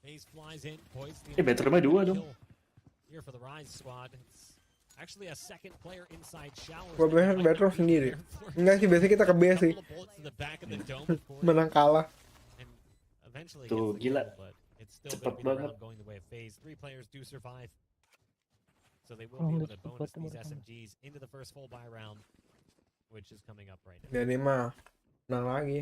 FaZe flies in. Poise Betternya 2 dong. Here for the Rise squad. It's actually a second player inside shower. Gua biasanya battle sendiri. Enggak sih, biasanya kita ke B sih. Menang kalah. Tuh, gila. Cepet banget. Three players do survive. So they will be able to bonus these SMGs into the first full buy round, which is coming up right now. Dan ini mah menang lagi.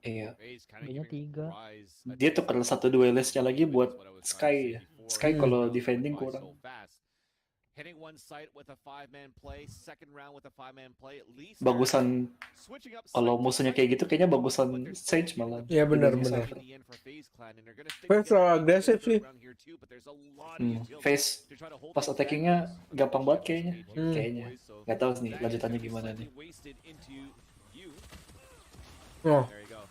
Iya. Dia 3. Dia tuker 1 duelistnya lagi buat Sky. Sky kalau defending kurang. hitting one site with a 5-man play, second round with a 5-man play, at least Bagusan switching up kalau site to musuhnya site. kayak gitu kayaknya But bagusan they're still Sage able to malah. Iya, benar, dibanding benar. Cypher. in the end for FaZe Clan, and they're gonna stick Face together terlalu in the agresif third sih. round here too, but there's a lot of utility Face to try to hold pas things attackingnya back. gampang banget kayaknya. Hmm. Kayaknya. Nggak tahu nih lanjutannya gimana nih. Oh, There you go.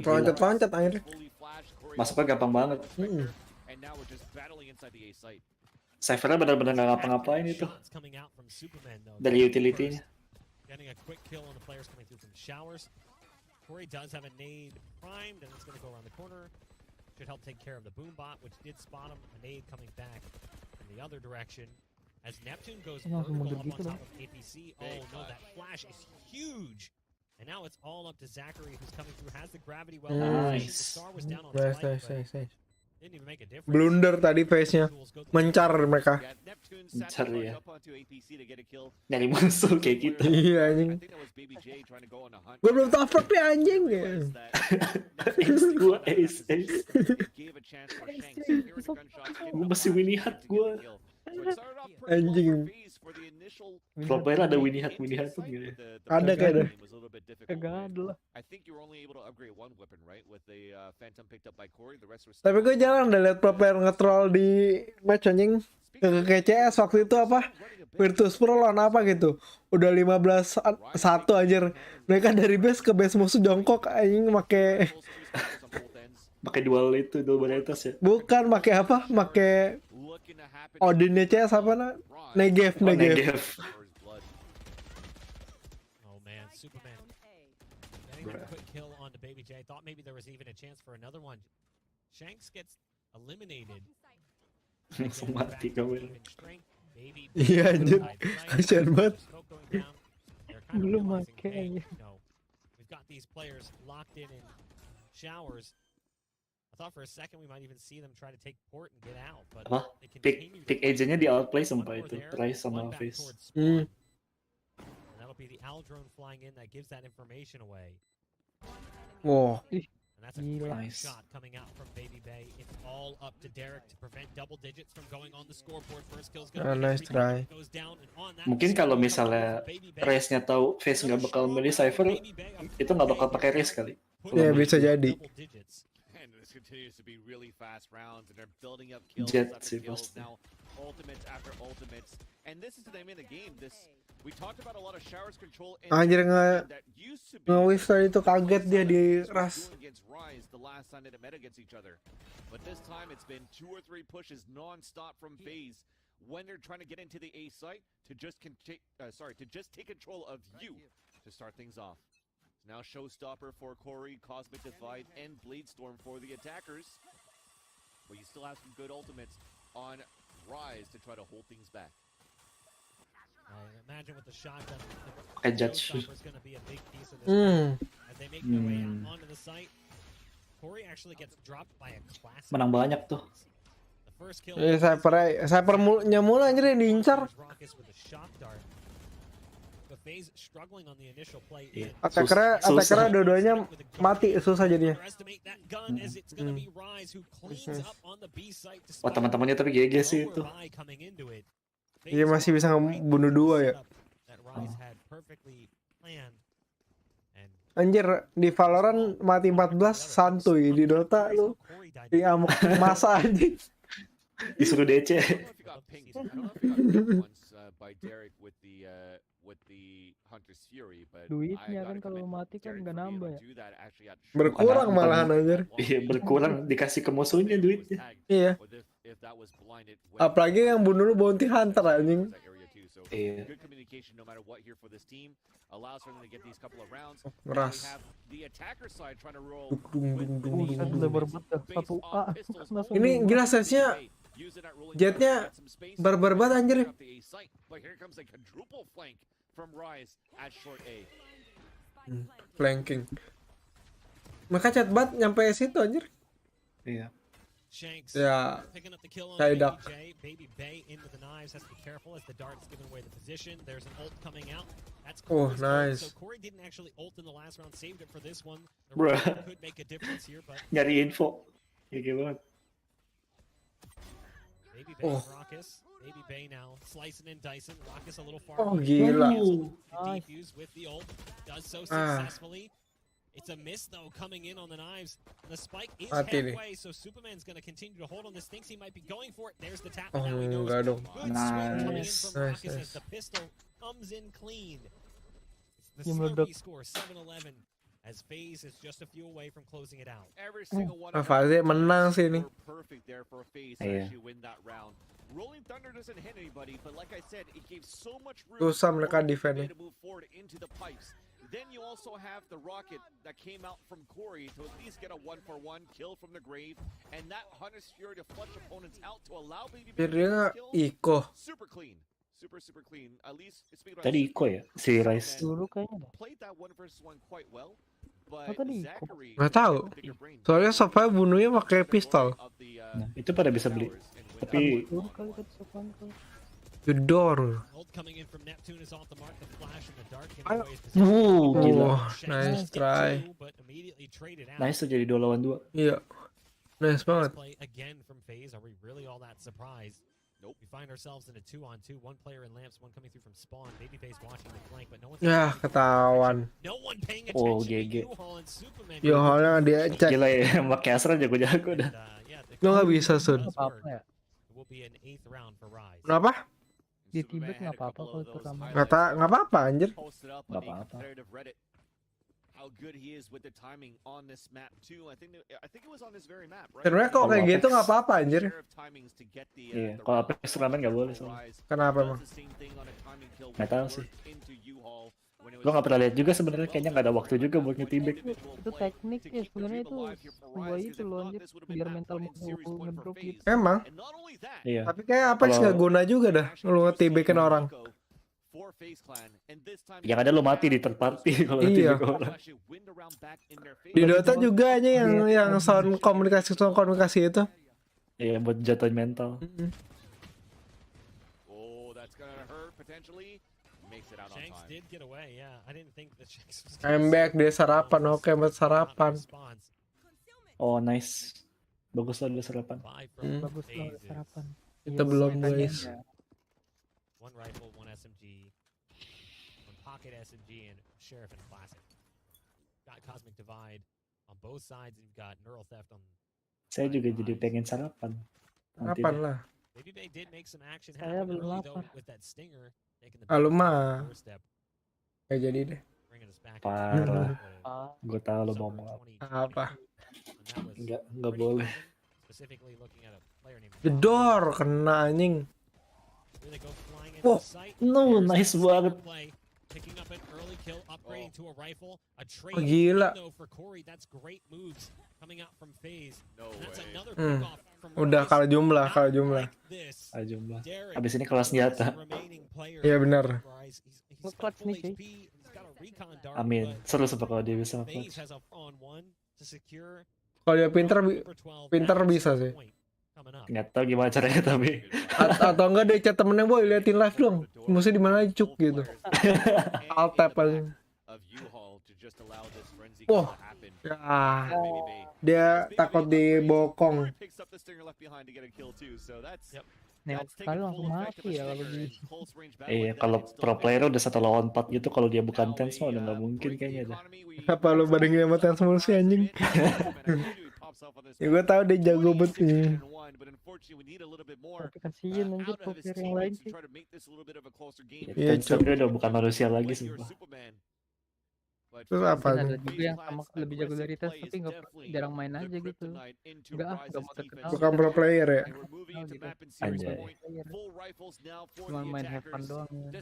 loncat-loncat akhirnya. Fully flashed, Corey Masuknya gampang banget. and now we're just battling inside the A site. Cyphernya benar-benar nggak ngapa-ngapain itu Shots coming out from Superman, though. dari utility-nya. Getting a quick kill on the players coming through from showers. Corey does have a nade primed, and it's going to go around the corner. Should help take care of the boom bot, which did spot him. A nade coming back in the other direction. As Neptune goes Langsung vertical mundur up gitu on dong. top of APC. Oh no, that flash is huge. And now it's all up to Zachary, who's coming through, has the gravity well. Nice. The star was down on Nice, spike, nice, but nice, nice. didn't even make a difference. Blunder tadi face-nya. Mencar mereka. Yeah, Neptune Bentar sacrificed ya. up onto APC to get a kill. Nyari musuh kayak gitu. Iya, I anjing. think that was Baby J trying to go on a hunt. Gue belum top frag nih anjing. Realized that Ace gua, ace. it gave a chance for Shanks. Hearing the gunshots, getting Gua the masih flash Winnie to Hat get gua. the kill. So it started off pretty well Anjing. for FaZe for the initial Pro player ada Winnie Hat into the tuh site, gitu. but the Ada first kayaknya. game was a little bit difficult, Kagak right? ada lah. I think you were only able to upgrade one weapon, right? With the Phantom picked up by Corey, the rest was Tapi gue jarang udah liat pro player nge-troll di match anjing. Kayak CS waktu itu apa? Virtus Pro lawan apa gitu. Udah 15-1 anjir. Mereka dari base ke base musuh jongkok anjing make Pakai dual varietas ya. bukan make apa? Make Odinnya CS apa nah? Negev. Negev. Oh man, Superman getting a quick kill on the Baby J. Thought maybe there was even a chance for another one. Shanks gets eliminated. Langsung mati kamu. Iya anjir. Kasian banget. Belum make aja. We've got these players locked in showers. I thought for a second we might even see them try to take port and get out, but Apa? they continue Pick to agentnya di outplay one sampai more itu. there, Price sama one back Face. towards spawn. Hmm. And that'll be the Al drone flying in that gives that information away. Wow. And that's a Gila. quick Nice. shot coming out from Baby Bay. It's all up to Derek to prevent double digits from going on the scoreboard. First kill's gonna be Nice try. goes down, and on that Mungkin kalau misalnya Race-nya tahu Face nggak bakal milih Cypher, itu nggak bakal pakai Race kali. Iya bisa jadi. And this continues to be really fast rounds, and they're building up kills Jet after sih kills pasti. now, ultimates after ultimates, and this is the name of the game. We talked about a lot of showers control. Anjir that used to be nge-whiff tadi tuh kaget dia di rush. doing against Rise the last time they met against each other, but this time it's been 2 or 3 pushes non-stop from FaZe when they're trying to get into the A site to just take control of you to start things off. Now Showstopper for Corey, Cosmic Divide, and Bladestorm for the attackers. But you still have some good ultimates on Rise to try to hold things back. Imagine with the shotgun, Pakai Judge. Showstopper's gonna be a big piece of this. Hmm. As they make their way out onto the site, Corey actually gets dropped by a classic. Menang banyak tuh. The first kill. Cypher-nya mulu anjir yang diincar. Rockets with a shock dart. But FaZe struggling on the initial play Iya. in. Attacker-nya dua-duanya mati, susah jadinya. Underestimate that gun as it's gonna be Rise who cleans up on the B site despite Wah teman-temannya tapi GG sih itu. lower buy coming into it. Iya masih bisa ngebunuh dua ya. That Rise had perfectly planned. And Anjir di Valorant mati 14 santuy, di Dota lu di amuk masa anjing. Disuruh DC. I don't know if you got pinged. I don't know if you got pinged once by Derek with the Hunter's Fury, but Duitnya I kan gotta kalau commend mati kan Derek nggak for being able nambah to ya. do that actually at Berkurang Bukan- malahan anjir. Iya berkurang dikasih ke musuhnya duitnya. Iya. If that was blinded when- Apalagi yang bunuh lu bounty hunter anjing. that area too. So Iya. good communication no matter what here for this team allows for them to get these couple of rounds. Now we Ngeras. have the attacker side trying to roll Buset, lebar banget dah. 1A. Langsung Ini gila sense-nya jetnya barbar banget anjir. But here comes a quadruple flank from Rise at short A. Flanking. Maka chat bat nyampe situ anjir. Iya. Shanks Ya, picking up the kill on kayak Baby dak. J. Baby Bay into the knives, has to be careful as the dart's giving away the position. There's an ult coming out. That's Oh, Corey's ult. nice. So Corey didn't actually ult in the last round, saved it for this one. The Bruh. round could make a difference here, but Nyari info. GG banget. Baby Bay and Rockus. Baby Bay now slicing and dicing. Rockus a little far Oh, away. gila. The defuse with the ult does so successfully. It's a miss though coming in on the knives. The spike is Mati nih. halfway, so Superman's going to continue to hold on this. Thinks he might be going for it. There's the tap. Oh, Now he knows. enggak dong. Good swing coming in Nice. from Rockus Nice, as the pistol comes in clean. The Yang Slurpee meledak. score 7-11 as FaZe is just a few away from closing it out. Every single one Ah, of FaZe them menang sih ini. were perfect there for FaZe to Iya. actually win that round. Rolling Thunder doesn't hit anybody, but like I said, it gave so much room Susah for mereka RocV defend-nya. to move forward into the pipes. Then you also have the rocket that came out from Corey to at least get a 1-for-1 kill from the grave, and that Hunter's Fury to flush opponents out to allow Baby Biar Bay dia to nggak kill. Iko. Super clean. Super clean. At least speaking about Tadi Iko ya? Si Rice. Dulu kayaknya dah. played that 1-versus-1 quite well. But Oh, tadi Iko. Zachary Nggak tahu. had the bigger brain. Soalnya Sofia bunuhnya pakai pistol. Of the, Nah, itu pada bisa beli. Tapi Dulu kali tadi sopan kali. Jedor. Ult coming in from Neptune is off the mark. The flash and the dart giving Ayo. away his position. gila. Oh, nice try. But immediately traded out. Nice tuh jadi 2 lawan 2. Iya. Nice banget. Play again from FaZe. Are we really all that surprised? Nope. We find ourselves in a 2-on-2. One player in lamps, one coming through from spawn. Babyface watching the flank, but no one's Ya, ketahuan. no one paying Oh, attention GG. to Hal-hal and Superman. Yo, Hal-hal dia cek. Gila ya, pakai Astra jago-jago dah. Lo nggak bisa, Sun. Nggak apa-apa ya. It will be an 8th round for Rise. Kenapa? Di Tibet nggak apa-apa kalau pertama. Nggak apa-apa anjir. Posted up Nggak on the apa-apa. competitive Reddit. How good he is with the timing on this map too. I think it was on this very map, right? Sebenarnya kok kayak Kalau gitu Apex- nggak apa-apa anjir. Share of timings to get the, Iya, the kalau round. Apex turnamen nggak boleh soalnya. Rise Kenapa does emang? the same thing on a timing kill Nggak tahu when it sih. worked into U-Haul when it Lo was nggak pernah lihat juga sebenarnya, kayaknya nggak ada waktu juga buat ngetibek. Itu teknik ya sebenarnya itu sebuah itu loh anjir biar mental ngedrop gitu. Emang. And not only that, Iya. Tapi kayak Apex Kalau- nggak guna juga dah. Lu ngetibekin orang. for FaZe Clan, and this time Yang ada lo mati di third party kalau Iya. ngetibek orang. actually win the round back in their Di favor. Dota juga aja yang sound komunikasi itu. Iya, buat jatuhin mental. Oh, that's gonna hurt potentially. Makes it out on Shanks time. did get away, yeah. I didn't think that Shanks was I'm back, dia sarapan. Oke, buat sarapan. Response. Oh, nice. Bagus lah dia sarapan. 5 from Bagus lah FaZe. sarapan. Kita Iya, belum, makanya guys. ya. One rifle, one SMG, one pocket SMG, and Sheriff and Classic. Got Cosmic Divide on both sides, and you've got Neural Theft on. Saya juga jadi pengen sarapan. Nanti Sarapan deh. lah. Baby Bay did make some action Saya happen belum early though lapar. with that stinger, taking the Ah, lu back mah. doorstep, Kayak jadi deh. bringing us back. Parah. Ah, Gue tahu lo mau ngomong apa. Apa? Nggak boleh. Specifically looking at a player named Jedor, kena anjing. Here they go flying into Wah, sight. no, There's nice the banget. play, picking up an early kill, upgrading to a rifle, a trade. Oh, gila. though for Corey, that's great moves coming out from FaZe. No And that's way. another Hmm. pick-off from Udah Rockus. kalah jumlah, Not kalah jumlah. like this. Jumlah. Derek, Abis ini kelas senjata. remaining player Iya, benar. Rise. He's got Nge-clutch full nih, cuy. HP, he's got a recon dart, Amin. but Seru sih kalau dia bisa FaZe nge-clutch. has a on one to secure Kalau dia pinter, number 12. pinter That's bisa the sih. point coming up. Nggak tahu gimana caranya tapi. Atau enggak dia chat temennya, boy liatin live dong. Musuh di mana cuk gitu. Alt tab aja. Of U-Haul to just allow this frenzy Wah. to happen. Ya, Baby Bay. dia takut dibokong. Corey picks up the stinger left behind to get a kill too, so that's Yep. nengok that's sekali taking langsung full effect of mati a ya kalau stinger gitu. in close range battle Iya, like that, kalau it's still pro player effective. udah 1 lawan 4 gitu, kalau dia bukan Now tense mah udah a, nggak mungkin break the kayaknya dah. economy, we- Apa lu bandingin sama Tense mulu sih, anjing? Ya gue tahu dia jago banget nih. Tapi kasihin anjir pro player yang lain sih. Iya, Tense tapi udah bukan manusia lagi sumpah. Terus apa Mungkin nih? ada juga yang sama lebih jago dari Tes tapi nggak jarang main aja gitu. Nggak mau terkenal. Bukan pro player ya. Anjay. Cuma main have fun doang ya.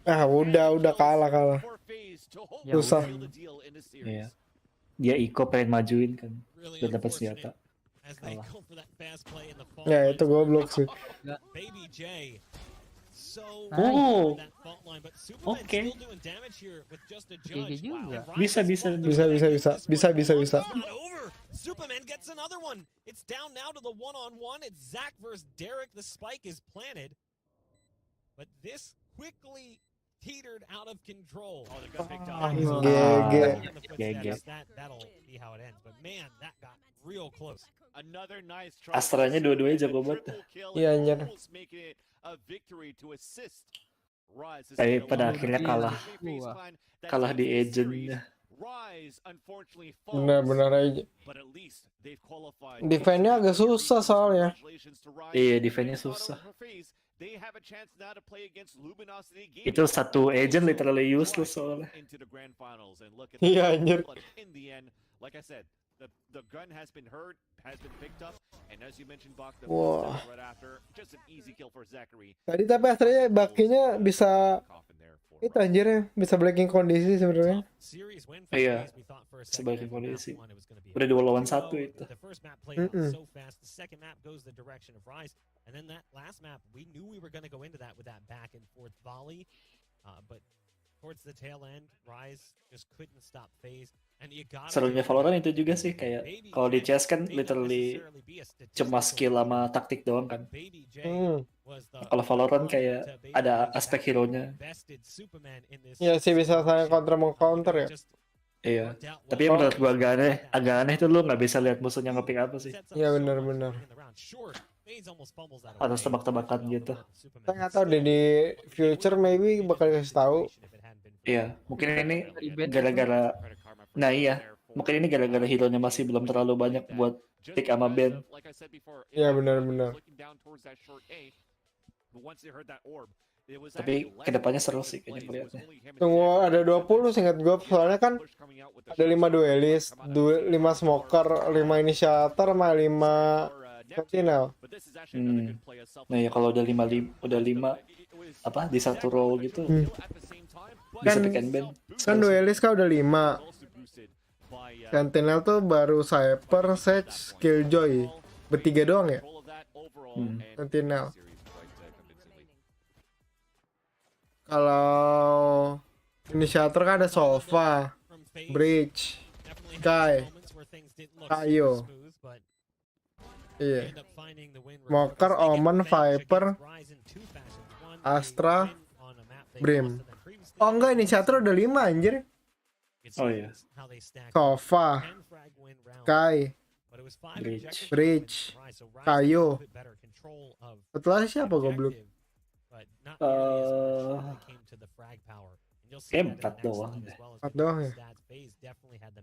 Ah, udah kalah. Ya Susah. Iya. Dia Iko pengen majuin kan. Really Udah dapat unfortunate senjata. as they Kalah. go for that fast play in the fault Ya line. itu goblok sih. Baby J. So Oh. that fault line, but Superman Okay. still doing damage here with just a GG judge. juga. And Bisa, Ryan's bisa, fault bisa, is bisa, that bisa, this one bisa. is not over. Superman gets another one. It's down now to the one-on-one. It's Zach versus Derek. The spike is planted, but this quickly teetered out of control. GG. That'll be how it ends. But man, that got real close. Another nice try. Astranya dua-duanya jago banget. Triple kill Iya, and anjir. almost making it a victory to assist Rise. Tapi pada akhirnya kalah. Kalah di agentnya. Rise unfortunately Benar-benar aja. but at least they've qualified. Defense-nya agak susah soalnya. Iya, defense-nya susah. They have a chance now to play against Luminosity Gaming. Itu satu agent literally useless soalnya. Into the grand finals and look at Iya, that. anjir. But in the end, like I said, the gun has been heard, has been picked up, and as you mentioned, Bach, the Wah. first right after, just an easy kill for Zachary. Tadi tapi akhirnya bakinya bisa itu anjir ya, bisa breaking kondisi sebenarnya. Iya, sebagai kondisi. Udah 2 lawan 1 itu. The first map played out so fast. The second map goes the direction of Rise, and then that last map, we knew we were going to go into that with that back and forth volley, but towards the tail end, Rise just couldn't stop phase. Serunya Valorant itu juga sih, kayak kalau di CS kan literally cuma skill sama taktik doang kan. Kalau Valorant kayak ada aspek hero-nya. Iya sih, bisa saling counter ya. Iya, tapi yang menurut gua agak aneh itu lu nggak bisa lihat musuhnya nge-pick apa sih. Iya benar-benar. Harus tebak-tebakan gitu. Saya nggak tahu deh, di future maybe bakal kasih tahu. Iya, mungkin ini gara-gara, nah iya, mungkin ini gara-gara hero-nya masih belum terlalu banyak buat pick sama band. Iya benar-benar. Tapi kedepannya seru sih kayaknya melihatnya. Tunggu ada 20 singkat gue, soalnya kan ada 5 duelist, 5 smoker, 5 initiator, sama 5 sentinel. Nah ya kalau udah 5 apa di satu row gitu bisa pick and ban. Kan duelist kan udah 5. Sentinel tuh baru Cypher, Sage, Killjoy. Bertiga doang ya? Sentinel. Kalau inisiator kan ada Solva, Bridge, Sky, Kayo. Iya. Smoker, Omen, Viper, Astra, Brim. Oh enggak, inisiator udah 5 anjir. Oh iya. Sova, Sky, Bridge, Kayo. Setelah siapa goblok? Kayak 4 doang deh. 4 doang ya?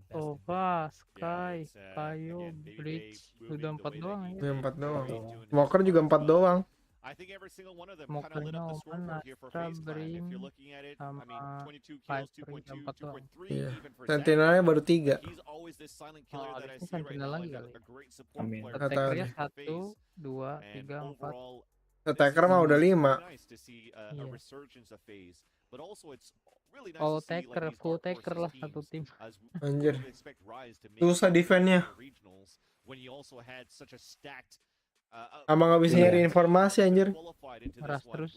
Sova, Sky, Kayo, Bridge, udah 4 doang ya. Iya 4 doang. Smoker juga 4 doang. Smokernya Omen, Astra, Brim, sama Viper juga 4 doang. Iya. Sentinelnya baru 3. Harusnya sentinel lagi kali. Amin. Attackernya 1, 2, 3, 4. Attacker mah udah 5. All taker, full taker lah satu tim. Anjir. Susah defense-nya. Sama nggak bisa nyari informasi anjir. Ras terus.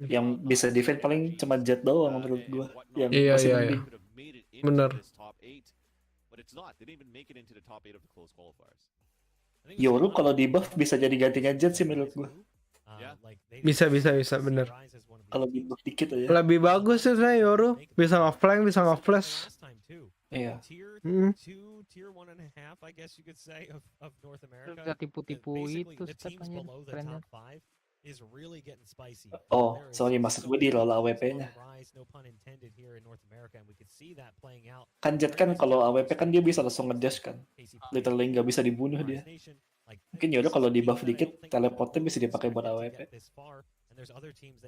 Yang bisa defend paling cuma Jet doang menurut gua. Yang Iya, masih iya, mending. Bener. Yoru kalau di buff bisa jadi gantinya Jet sih menurut gua. Bisa bener. Kalau di buff dikit aja. Lebih bagus sih sebenarnya Yoru. Bisa nge-flank, bisa nge-flash. Iya. Tier 1.5, I guess you could say, of North America. Gak tipu-tipu itu the teams stepnya below the kerennya. top 5 is really getting spicy. Oh, sorry, maksud gue di roll AWP-nya. No pun intended here in North America, and we could see that playing out. Kan Jet kan kalau AWP kan dia bisa langsung ngedash kan. Literally nggak bisa dibunuh dia. Mungkin Yoru kalau di buff dikit, teleportnya bisa dipakai buat AWP.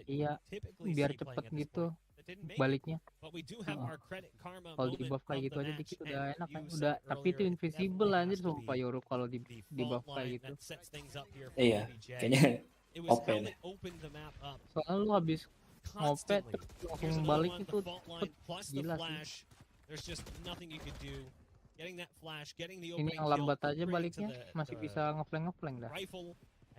Iya, biar cepet gitu baliknya. Kalau di buff kayak gitu aja dikit udah enak kan. Udah, tapi itu invisible anjir sumpah Yoru kalau di buff kayak gitu. Iya, kayaknya OP deh. Soalnya lu habis ngopet langsung balik itu cepet, gila sih. Ini yang lambat aja baliknya masih bisa ngeflank dah.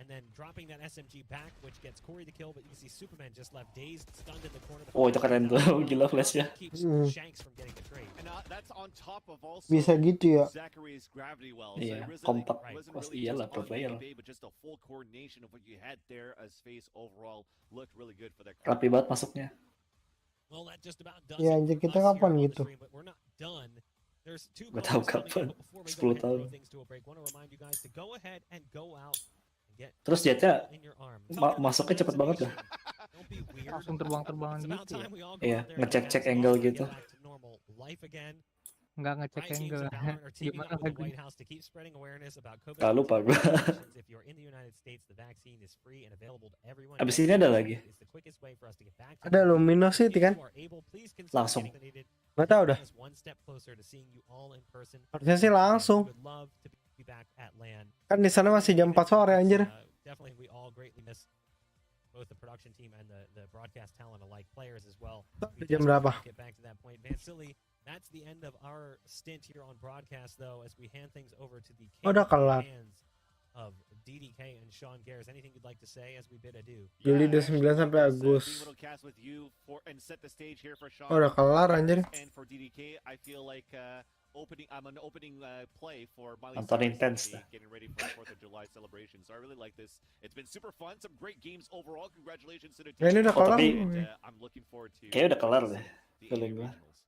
And then dropping that SMG back, which gets Corey the kill, but you can see Superman just left dazed, stunned in the corner. Oh, itu keren tuh, gila flashnya. Bisa gitu ya. Iya, kompak. Pasti iyalah pro player. Rapi banget masuknya. Ya anjir, kita kapan gitu? There's two Gak tahu callers coming kapan. in, but before we go 10 ahead and tahun. throw things to a break, want to remind you guys to go ahead and go out and get Terus jetnya in your arm. masuknya cepet banget dah. Don't be weird. Langsung terbang-terbangan It's about gitu ya. time we all go Iya, out there and ngecek-cek get angle off and gitu. get back to normal life again. Nggak ngecek Riot teams angle. in Valorant are teaming Gimana up with the lagi? White House to keep spreading awareness about COVID. Ah, lupa gua. If you're in the United States, the vaccine is free and available to everyone. Abis ini ada lagi. It's the quickest way for us to get back to Ada normal. Luminosity If kan? you are able, please consider Langsung. getting vaccinated. Nggak tahu dah. Taking us one step closer to seeing you all in person. Harusnya sih langsung. We would love to be back at LAN. Kan di sana masih jam 4 sore anjir. Definitely, we all greatly miss both the production team and the broadcast talent alike, players as well. We Jam just berapa? wanna Get back to that point, Vansili. That's the end of our stint here on broadcast, though, as we hand things over to the Udah kelar. hands of DDK and Sean Gares. Anything you'd like to say as we bid adieu? Juli Yeah, 29 sampai being Agustus. able to cast with you and set the stage here for Sean. Oh, udah kelar anjir. And for DDK, I feel like I'm an opening play for Miley Nonton Cyrus intens to be dah. getting ready for the 4th of July celebration. So I really like this. It's been super fun. Some great games overall. Congratulations to the Ya, ini udah Oh, kelar. tapi- And, I'm looking forward to Kayaknya udah kelar deh. the Feeling AA gua. regionals.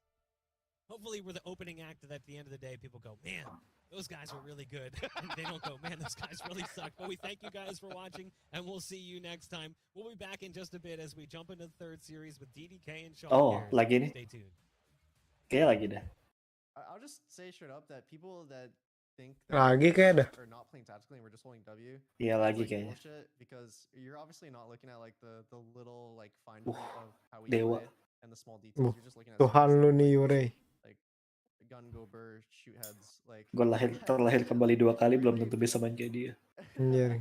Hopefully, we're the opening act that at the end of the day, people go, man, those guys were really good. And they don't go, man, those guys really suck. But we thank you guys for watching, and we'll see you next time. We'll be back in just a bit as we jump into the third series with DDK and Sean Oh, Gares. lagi nih. Stay tuned. Kayaknya lagi dah. I'll just say straight up that people that think Lagi kayak dah. are not playing tactically and we're just holding W. Iya it's, lagi like, kayaknya. bullshit because you're obviously not looking at like the little like fine print of how we dewa. play and the small details. You're just looking at Tuhan lu nih Yure. like gun go burr, shoot heads, like Gue terlahir kembali 2 kali belum tentu bisa main kayak dia. Anjir.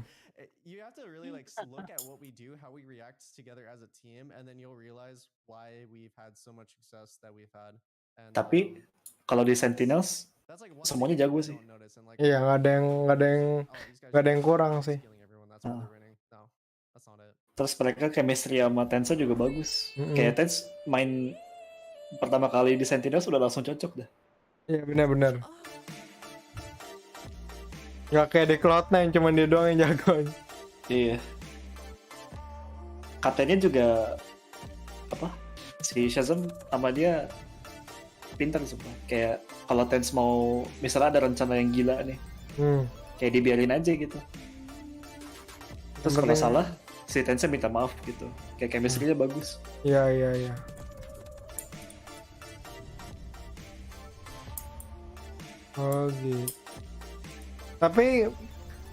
you have to really like look at what we do, how we react together as a team, and then you'll realize why we've had so much success that we've had. And, Tapi kalau di Sentinels that's like one semuanya thing jago people sih. don't notice, and, like, Iya, nggak ada yang oh, these guys nggak ada are yang kurang sih. killing everyone, that's why Ah. they're winning. No, that's not it. Terus mereka chemistry sama Tensa juga bagus. Mm-mm. Kayak Tens main pertama kali di Sentinels udah langsung cocok dah. Iya benar-benar. Nggak kayak di Cloud9 cuman dia doang yang jago. Iya. Kaptennya juga apa? Si Shazam sama dia pintar semua. Kayak kalau Tens mau misalnya ada rencana yang gila nih, kayak dibiarin aja gitu. Terus kalau Penting- salah, si Tensnya minta maaf gitu. Kayak chemistry-nya bagus. Iya. Oh gitu. Tapi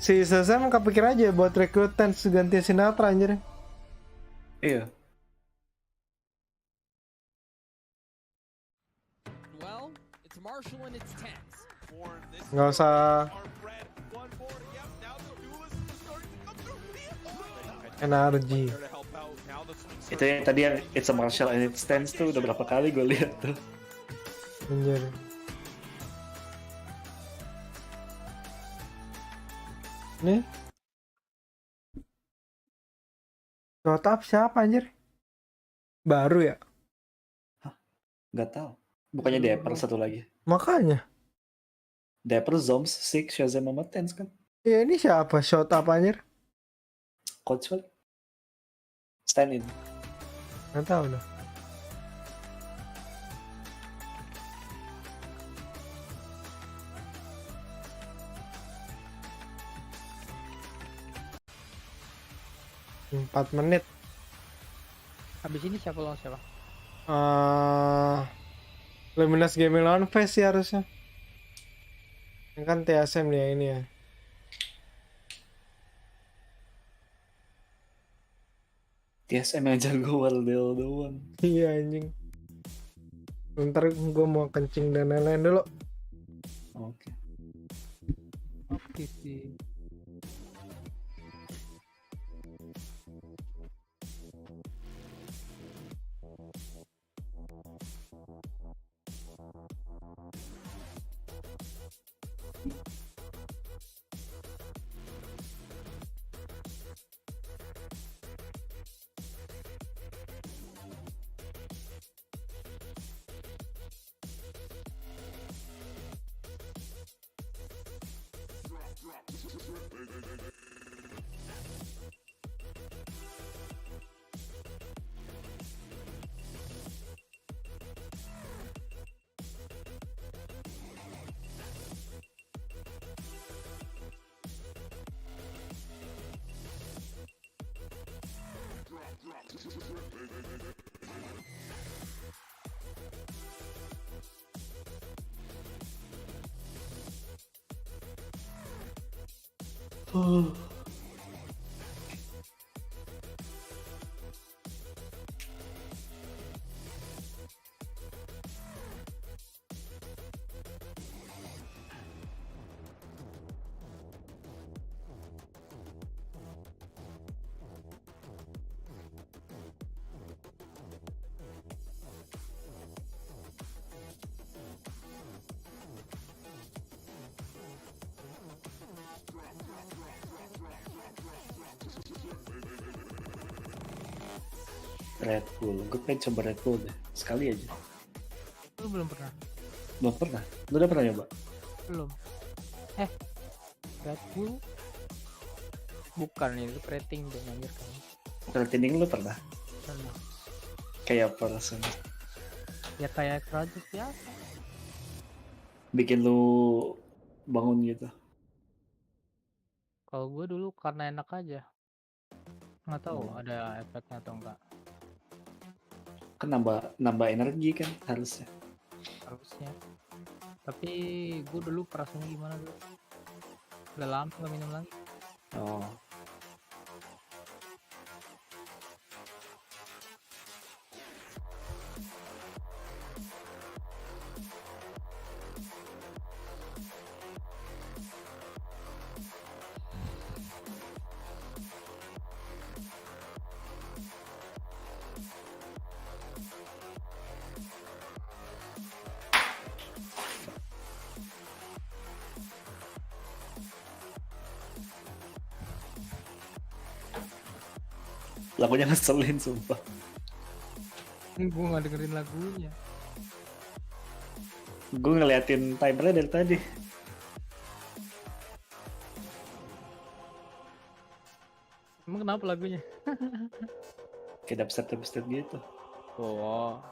si Shazam kepikir aja buat rekrut Tens ganti Sinatra anjir. Iya. Well, it's Marshall and it's Tens. Nggak usah energi. Itu yang tadi yang It's a Martial and It Stands tuh udah berapa kali gue lihat tuh. Anjir. Nih. Shot up siapa anjir? Baru ya? Gak tahu. Bukannya Dapper satu lagi. Makanya. Dapper, Zoms, Six, Shazam sama Tens kan. Ya ini siapa shot up anjir? Coach kali. Stand in. Nggak tahu dah. Empat menit. Habis ini siapa lawan siapa? Luminous Gaming lawan Face sih harusnya. Ini kan TSM nih ya ini ya. TSM yang jago Waldel doang. Iya anjing. Bentar gue mau kencing dan lain-lain dulu. Oke. Oke sih. Red Bull, gue pengen coba Red Bull deh, sekali aja. Lu belum pernah? Belum pernah. Lu udah pernah nyoba? Belum. Red Bull bukan itu rating deh anjir kan. Rating lu pernah? Pernah. Kayak apa rasanya? Ya kayak project biasa. Bikin lu bangun gitu. Kalau gue dulu karena enak aja. Nggak tahu ada efeknya atau enggak. Kan nambah energi kan harusnya. Harusnya. Tapi gue dulu perasaannya gimana dulu? Udah lama nggak minum lagi. Oh. Lagunya ngeselin sumpah. Gue nggak dengerin lagunya. Gue ngeliatin timernya dari tadi. Emang kenapa lagunya? Kayak dubstep gitu. Oh.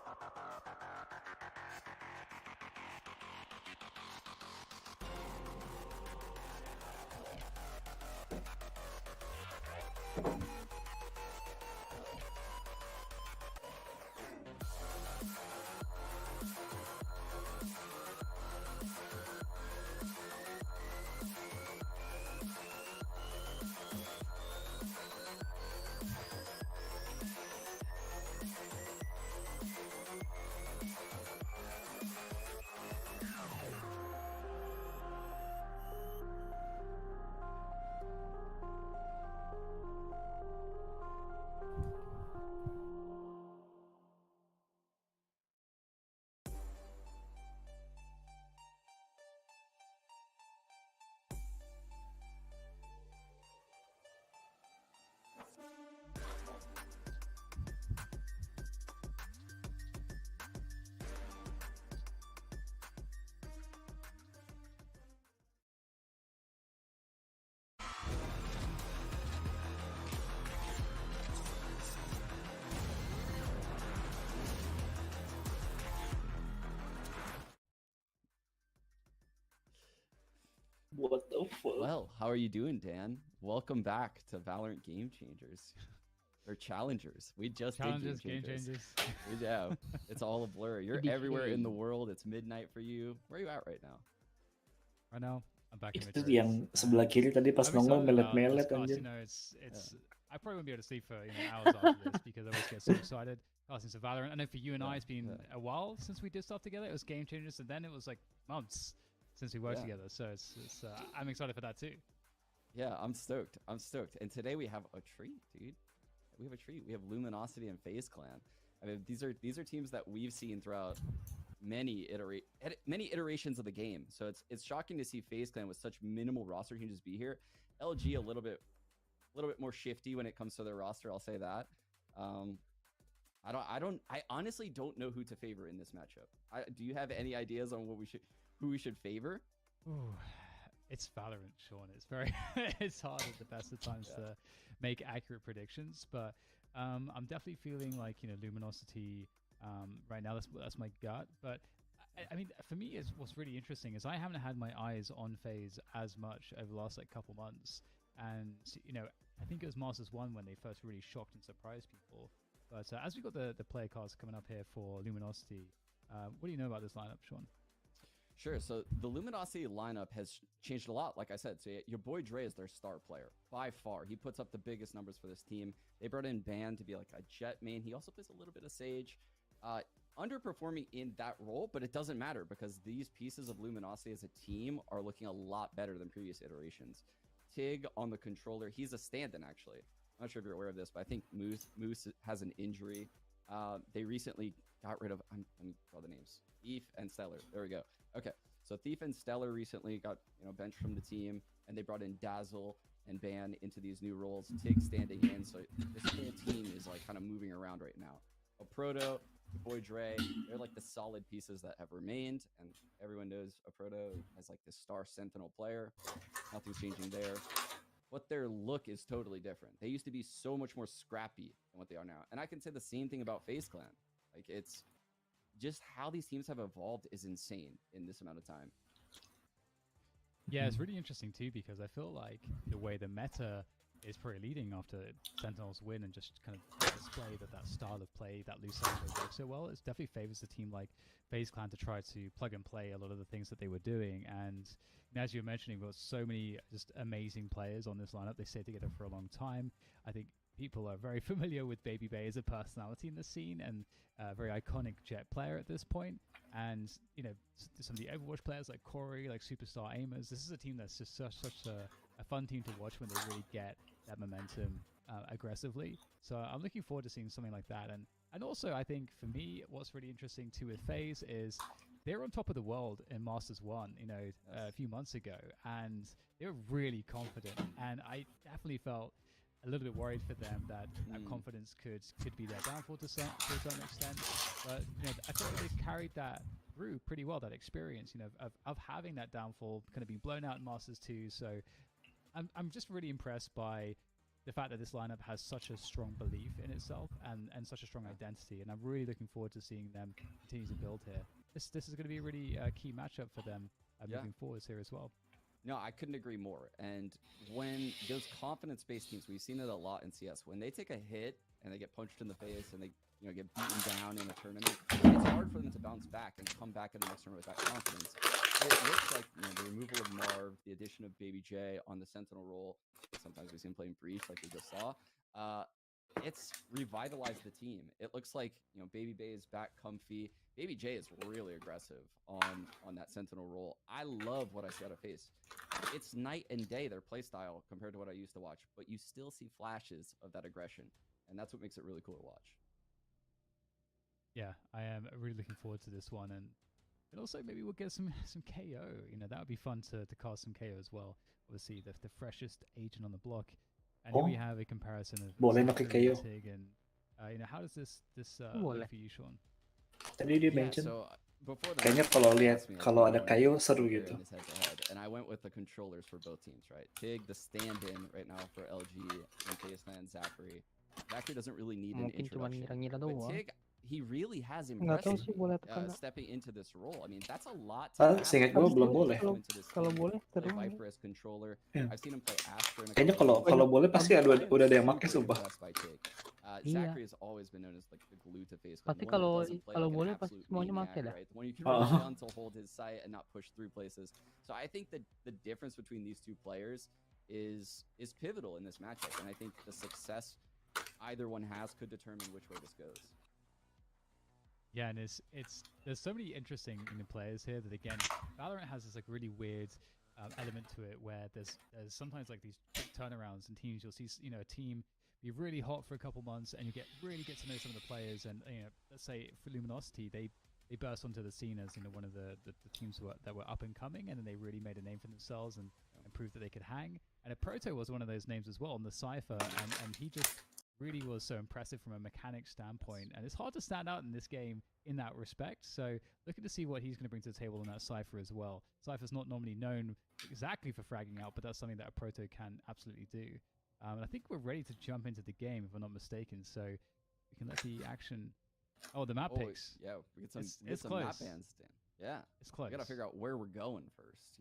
What the fuck? Well, how are you doing, Dan? Welcome back to Valorant Game Changers. Or Challengers. We just Challenges, did Game Changers. Changers. Yeah, it's all a blur. You're everywhere in the world. It's midnight for you. Where are you at right now? Right now, I'm back in Itu Madrid. yang sebelah kiri tadi pas I'm nongol excited about melet-melet this cast, anjir. you know, it's I probably won't be able to sleep for hours after this because I always get so excited. Casting some Valorant. I know for you and I, it's been a while since we did stuff together. It was Game Changers, and then it was like months since we worked together. So it's I'm excited for that too. Yeah, I'm stoked. I'm stoked. And today we have a treat, dude. We have a treat. We have Luminosity and FaZe Clan. I mean, these are teams that we've seen throughout many iterations of the game. So it's shocking to see FaZe Clan with such minimal roster changes be here. LG a little bit more shifty when it comes to their roster. I'll say that. I honestly don't know who to favor in this matchup. Do you have any ideas on who we should favor? Ooh, it's Valorant, Sean. It's very it's hard at the best of times to make accurate predictions, but I'm definitely feeling like Luminosity right now. That's my gut. But I mean, for me, what's really interesting is I haven't had my eyes on FaZe as much over the last couple months, and I think it was Masters 1 when they first really shocked and surprised people. But as we got the player cards coming up here for Luminosity, what do you know about this lineup, Sean? Sure. So the Luminosity lineup has changed a lot. Like I said, so your boy Dre is their star player by far. He puts up the biggest numbers for this team. They brought in Ban to be like a jet main. He also plays a little bit of Sage. Underperforming in that role, but it doesn't matter because these pieces of Luminosity as a team are looking a lot better than previous iterations. Tig on the controller, he's a stand-in actually. I'm not sure if you're aware of this, but I think Moose has an injury. They recently got rid of, let me draw the names, Thief and Stellar. There we go. Okay, so Thief and Stellar recently got benched from the team, and they brought in Dazzle and Ban into these new roles. Tig standing in, so this whole team is like kind of moving around right now. Proto, your boy Dre, they're like the solid pieces that have remained, and everyone knows Proto as like this star sentinel player. Nothing's changing there. But their look is totally different. They used to be so much more scrappy than what they are now. And I can say the same thing about FaZe Clan. Like, it's just how these teams have evolved is insane in this amount of time. Yeah, it's really interesting too, because I feel like the way the meta is probably leading after Sentinel's win and just kind of display that style of play, that loose side play works so well. It definitely favors a team like FaZe Clan to try to plug and play a lot of the things that they were doing. And as you were mentioning, we've got so many just amazing players on this lineup. They stay together for a long time. I think people are very familiar with Baby Bay as a personality in the scene and a very iconic Jet player at this point. And, you know, some of the Overwatch players like Corey, like Superstar Aimers, this is a team that's just such a fun team to watch when they really get that momentum aggressively. So I'm looking forward to seeing something like that. And also, I think for me, what's really interesting too with FaZe is they're on top of the world in Masters 1, you know, a few months ago, and they were really confident. And I definitely felt a little bit worried for them that confidence could be their downfall to some extent. But you know, I feel like they've carried that through pretty well, that experience, you know, of having that downfall kind of being blown out in Masters 2. So I'm just really impressed by the fact that this lineup has such a strong belief in itself and such a strong identity. And I'm really looking forward to seeing them continue to build here. This is going to be a really key matchup for them moving forwards here as well. No, I couldn't agree more. And when those confidence-based teams, we've seen it a lot in CS, when they take a hit and they get punched in the face and they get beaten down in a tournament, it's hard for them to bounce back and come back in the next tournament with that confidence. It looks like the removal of Marv, the addition of Baby J on the Sentinel role, sometimes we see him playing Breach like we just saw, it's revitalized the team. It looks like Baby Bay is back comfy. Baby J is really aggressive on that Sentinel role. I love what I see out of FaZe. It's night and day, their playstyle, compared to what I used to watch, but you still see flashes of that aggression, and that's what makes it really cool to watch. Yeah, I am really looking forward to this one, and also maybe we'll get some KO. You know, that would be fun to cast some KO as well. Obviously, the freshest agent on the block, and here we have a comparison of boleh pakai KO. Tig and you know, how does this work for you, Sean? Tadi dia mention, So before the kayaknya kalau ada kayu seru gitu. And I went with the controllers for both teams, right? Tig, the stand-in right now for LG, and Faceland, Zachary. Zachary doesn't really need an introduction. But Tig, he really has impressed me stepping into this role. I mean, that's a lot to ask. Seingat gue belum boleh. Kalau boleh, Viper as controller. I've seen him play Astra. Kayaknya kalau boleh pasti udah ada yang pakai sumpah. Zachary has always been known as like the glue to FaZe. Pasti kalau boleh pasti semuanya pakai dah. When you can rely on to hold his sight and not push through places. So I think that the difference between these two players is pivotal in this matchup, and I think the success either one has could determine which way this goes. Yeah, and there's so many interesting players here that, again, Valorant has this like really weird element to it where there's sometimes like these quick turnarounds in teams. You'll see a team be really hot for a couple months, and you really get to know some of the players. And let's say for Luminosity, they burst onto the scene as one of the teams that were up and coming, and then they really made a name for themselves and proved that they could hang. And Proto was one of those names as well on the Cypher, and he just really was so impressive from a mechanic standpoint, and it's hard to stand out in this game in that respect. So looking to see what he's going to bring to the table in that Cypher as well. Cypher's not normally known exactly for fragging out, but that's something that a Proto can absolutely do. And I think we're ready to jump into the game, if I'm not mistaken, so we can let the action... Oh, the map picks. Yeah, we get some, it's some close. map bands. Yeah, it's close. We got to figure out where we're going first,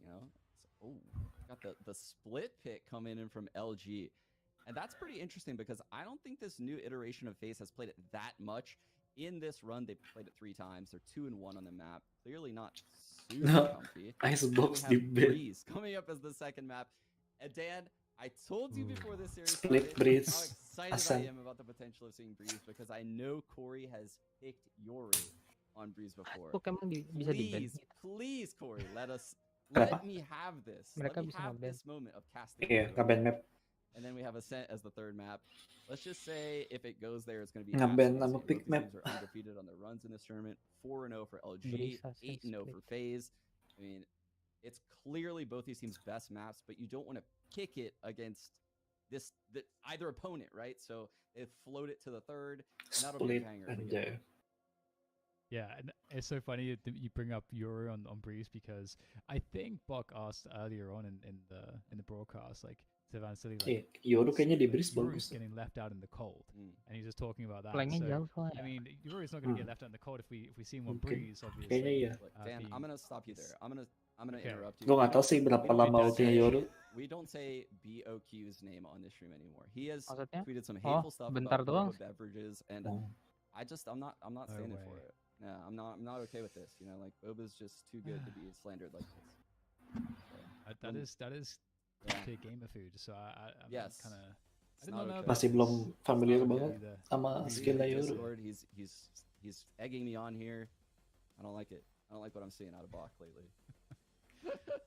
So, got the split pick coming in from LG. And that's pretty interesting because I don't think this new iteration of FaZe has played it that much in this run, they played it 3 times. They're 2-1 on the map. Clearly not super No, comfy. Icebox We have debate. Breeze coming up as the second map. And Dan, I told you before this series Split started Breeze, how excited I Ascent. am about the potential of seeing Breeze because I know Corey has picked Yori on Breeze before. Kok emang bisa di-ban? Please, Corey, Kenapa? let me have this. Mereka Let me bisa have nge-ban. this moment of casting. Iya, Yoro. nge-ban map. And then we have Ascent as the third map. Let's just say if it goes there, it's going to be Nge-ban absolute sama insane. pick Both map. these teams are undefeated on their runs in this tournament. 4-0 for LG, Bisa, 8-0 for FaZe. I mean, it's clearly both these teams' best maps, but you don't want to kick it against either opponent, right? So they float it to the third, and that'll be a Split hanger. if we anjay. get one. Yeah, and it's so funny that you bring up Yuri on Breeze because I think Buck asked earlier on in the broadcast, like to Van Silly, Iya, like Yoru kayaknya di like, Breeze Yuri's bagus. getting left out in the cold, Mm. and he's just talking about that. Lainnya So, jauh soalnya. I mean, Yuri's not going to get Hmm. left out in the cold if we see him on Mungkin. Breeze, Kayaknya obviously. iya. Look, Dan, I'm gonna stop you there. I'm gonna Okay. interrupt you. Gue nggak tahu sih berapa We don't lama do ultinya that. Yoru. We don't say BOQ's name on this stream anymore. He has Maksudnya? tweeted some Oh, hateful stuff bentar about doang boba beverages, and Oh. I'm not No standing for way. it. Yeah, I'm not okay with this. You know, like boba's just too good to be slandered like this. That is Yeah. pure gamer food. So I'm Yes. kind of. It's not okay. Masih belum familiar banget either. sama He's skillnya in Yoru. Discord. He's egging me on here. I don't like it. I don't like what I'm seeing out of Bach lately.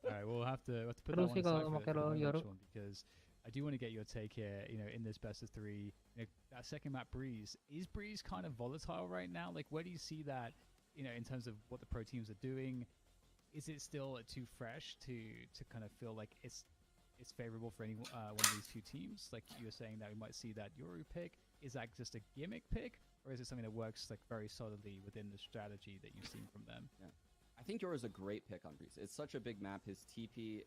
All right, we'll have to put Terus that sih one aside kalau for pakai the next Yoru. one because I do want to get your take here. You know, in this best of 3, that second map Breeze is Breeze kind of volatile right now. Like, where do you see that? You know, in terms of what the pro teams are doing, is it still too fresh to kind of feel like it's favorable for any one of these two teams? Like you were saying that we might see that Yoru pick. Is that just a gimmick pick, or is it something that works like very solidly within the strategy that you've seen from them? Yeah. I think Yoru's a great pick on Breeze. It's such a big map. His TP,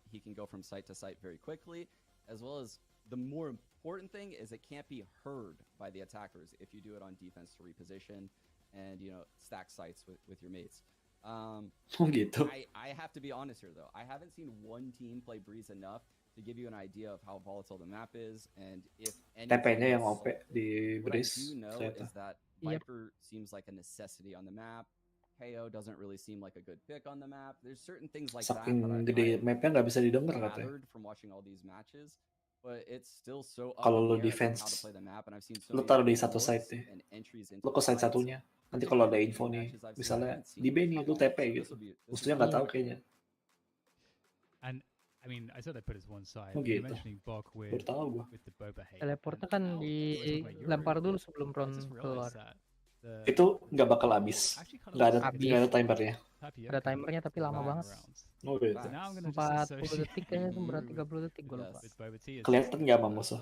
he can go from site to site very quickly, as well as the more important thing is it can't be heard by the attackers if you do it on defense to reposition and, you know, stack sites with your mates. Gitu. I have to be honest here, though. I haven't seen one team play Breeze enough to give you an idea of how volatile the map is and if any TP-nya yang teams- OP di What I Breeze. do know ternyata. is that Yep. Viper seems like a necessity on the map. KO doesn't really seem like a good pick on the map. There's certain things like Saking that gede mapnya nggak bisa didengar katanya. gathered from watching all these matches, but it's still so up Kalau in lo the air as to defense, how to play the map, and I've seen so lo many taruh di different satu side looks deh. and entries into Lo ke the side fights. satunya. Nanti kalau ada info nih, Matches I've seen, I misalnya haven't seen di ban nih, at lu all. TP So gitu. this will Musuhnya be nggak tahu kayaknya. And I mean, I said I put it as one side. Oh, You're gitu. mentioning Bok Baru tahu gua. with the boba hate. Teleportnya And kan now, we're talking about Yuri. dilempar dulu sebelum I Ron just keluar. realized that the Itu nggak bakal habis. actually kind of Nggak ada, Habis. nggak ada timernya. tapioca Ada timernya tapi lama round banget. rounds. Oh gitu. Facts. So now I'm gonna just 40 associate detik kayaknya, Yuri 30 detik gue lupa. Yes. with boba tea. Kelihatan nggak sama musuh?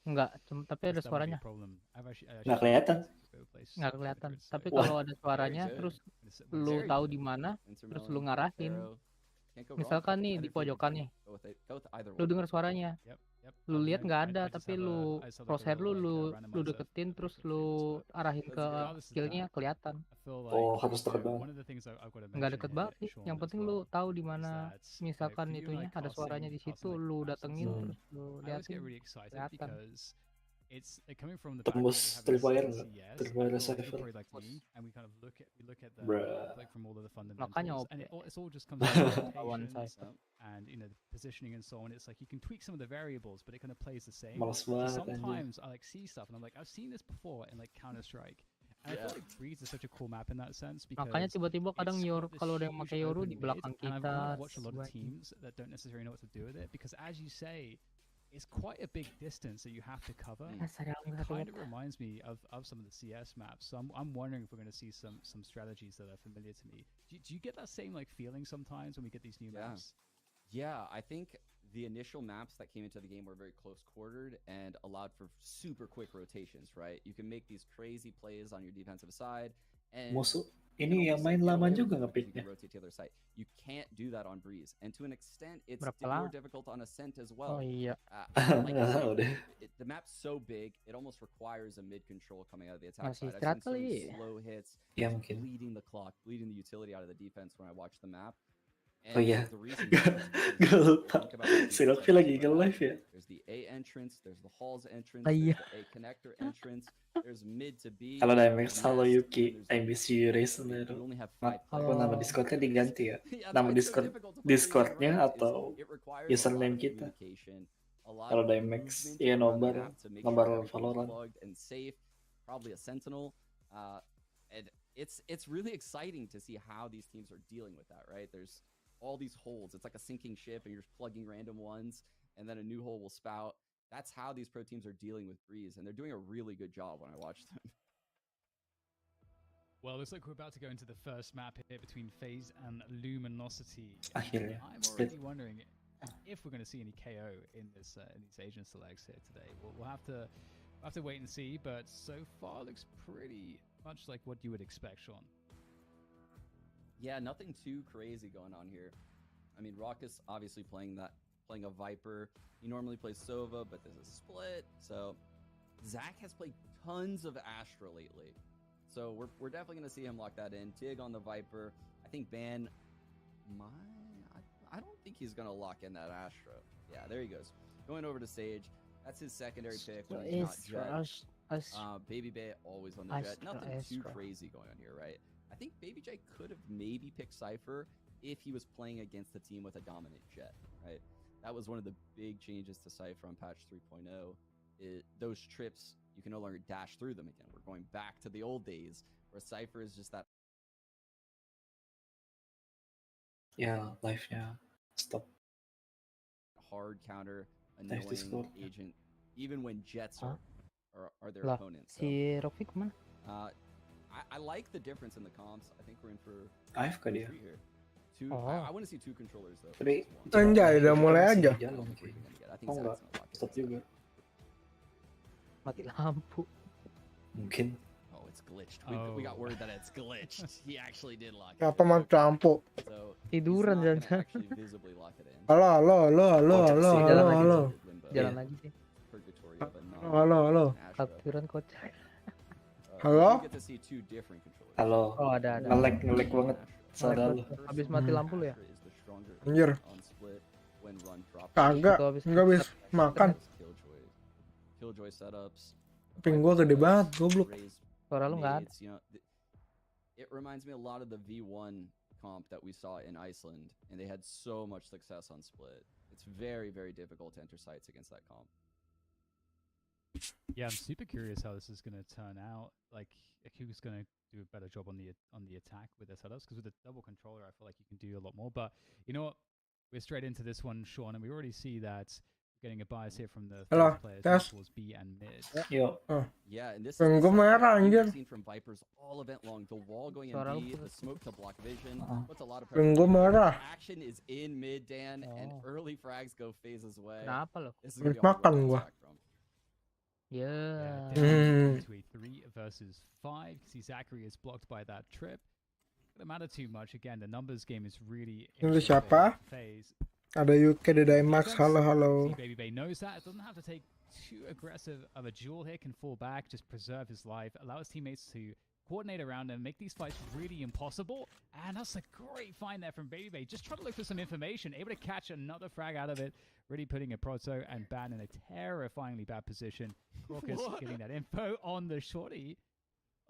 Enggak, tapi ada suaranya. Nggak kelihatan. Nggak kelihatan. Tapi Wah. kalau ada suaranya, Very terus good. lu Very tahu good. di mana, Inter terus Milan, lu ngarahin. Arrow. Can't go wrong. Misalkan nih di Either pojokan team. nih, Go with either lu one. denger suaranya. Lu lihat nggak ada, tapi lu crosshair lu deketin, terus lu arahin ke skillnya kelihatan. Oh, harus deket banget. Nggak deket banget sih. Yang penting lu tahu di mana. Misalkan itunya ada suaranya di situ, lu datengin, terus lu liatin. kelihatan. It's coming from the Tembus Tripwire nggak? Tripwire receiver. and we kind of look at the Bruh. like from all of the Makanya fundamentals, OP. and it's all just comes down to One rotations side. and you know the positioning and so on. It's like you can tweak some of the variables, but it kind of plays the same. Males So banget anjing. sometimes I like see stuff and I'm like, I've seen this before in like Counter Strike. And I Yeah. feel like Breeze is such a cool map in that sense because Makanya tiba-tiba kadang it's got Yoru, this kalau ada yang huge pakai Yoru open di belakang mid, and I've kita. kind of watched a lot of sebaiknya. teams that don't necessarily know what to do with it because, as you say, it's quite a big distance that you have to cover. Sayang It satu kind menit. of reminds me of some of the CS maps. So I'm wondering if we're going to see some strategies that are familiar to me. Do you get that same like feeling sometimes when we get these new Yeah. maps? Yeah, I think the initial maps that came into the game were very close quartered and allowed for super quick rotations, right? You can make these crazy plays on your defensive side and Musuh you ini can yang almost, main like, get lama away with juga it because you ngepicknya. can rotate to the other side. You can't do that on Breeze, and to an extent, it's Berapa more lama? difficult on Ascent as Oh well. iya. Like Nggak I said, tahu deh. the map's so big, it almost requires a mid control coming out of the attack Masih side. I've seen so many istirahat kali. slow hits, Ya just mungkin. bleeding the clock, bleeding the utility out of the defense when I watch the map. And Oh yeah, the reason gue is because gue lupa. think about what Si these RocV players lagi do ke right live now. ya. There's the A entrance, there's the Hall's entrance, Ah, there's iya. the A connector entrance, there's mid to B, Halo there's Dimex, halo Nest, and then Yuki, there's I the miss you Big. Raisin You baru. only have Mak, 5 aku nama players. Discordnya diganti ya. Yeah, Nama why it's so Discord difficult to play League Discordnya ranked is atau it requires a lot username of kita. communication, a lot Halo of Dimex, movement iya around the Nobar, map to make Nobar sure everything's Valorant. plugged and safe. Probably a sentinel, and it's really exciting to see how these teams are dealing with that. Right, there's all these holes. It's like a sinking ship, and you're just plugging random ones, and then a new hole will spout. That's how these pro teams are dealing with Breeze, and they're doing a really good job when I watch them. Well, looks like we're about to go into the first map here between FaZe and Luminosity. Akhirnya, I'm split. already wondering if we're going to see any KO in this in these agent selects here today. We'll have to wait and see, but so far looks pretty much like what you would expect, Sean. Yeah, nothing too crazy going on here. I mean, Raucus obviously playing a Viper. He normally plays Sova, but there's a split. So Zach has played tons of Astra lately. So we're definitely going to see him lock that in. Tig on the Viper. I think Ban I don't think he's going to lock in that Astra. Yeah, there he goes. Going over to Sage. That's his secondary pick when he's not Jet. Baby Bay always on the Jet. Nothing too crazy going on here, right? I think Baby J could have maybe picked Cypher if he was playing against a team with a dominant Jet, right? That was one of the big changes to Cypher on patch 3.0. Those trips, you can no longer dash through them again. We're going back to the old days where Cypher is just that. Ya, live-nya stop. Hard counter, Nice Discord. annoying agent, even when Jets are their Lah, opponents. So, si RocV kemana? I like the difference in the comps. I think we're in for AFK dia. three here. Two. Oh. I want to see two controllers though. Tapi versus one. Anjay, udah Kita mulai masih aja. di jalan I kayak. think Oh Zach's enggak, gonna lock it stop in. juga. Mati lampu. Mungkin. Oh, it's glitched. We got word that it's glitched. He actually did lock it. Apa mati lampu? So Tiduran he's not gonna jangan. actually visibly lock it in. Halo, halo, halo, halo, Oh, halo, jalan halo, lagi. halo. Limbo. Jalan Iya. lagi sih. Purgatory of a non- Halo, halo. Astra. Kapturan kocak. Halo? You get to see two different controllers. Halo. Oh, ada. Ngelek banget. Sara lu. Habis mati lampu lu ya? Anjir. Kagak. Kagak, Itu habis nggak habis makan. Killjoy setups. Ping gua gede banget, goblok. Suara lu nggak ada. Nades, you know, it reminds me a lot of the V1 comp that we saw in Iceland, and they had so much success on split. It's very, very difficult to enter sites against that comp. Yeah, I'm super curious how this is going to turn out. Like, who's going to do a better job on the attack with their setups? Because with a double controller, I feel like you can do a lot more. But you know what? We're straight into this one, Sean, and we already see that getting a bias here from the Halo, players tes. towards B and mid. Yo. Yeah, and this Ping is gua merah, we've anjir. seen from Vipers all event long. The wall going in Suara lu B, putus. the smoke to block vision, puts a lot of Ping pressure. gua merah. Action is in mid, Dan, and Oh. early frags go phases away. Kenapa lo? This is gonna be Habis hard to makan bounce gua. back from. Ya. Yeah, Hmm. down into a 3 versus 5. See, Zachary is blocked by that trip. Doesn't matter too much. Again, the numbers game is really Ini interesting siapa? phase. Ada UK, ada Dimax. Halo, halo. See, Baby Bay knows that. It doesn't have to take too aggressive of a duel here. Can fall back, just preserve his life, allow his teammates to coordinate around him, make these fights really impossible. And that's a great find there from Baby Bay. Just trying to look for some information, able to catch another frag out of it, really putting a Proto and Ban in a terrifyingly bad position. Raucus getting that info on the shorty.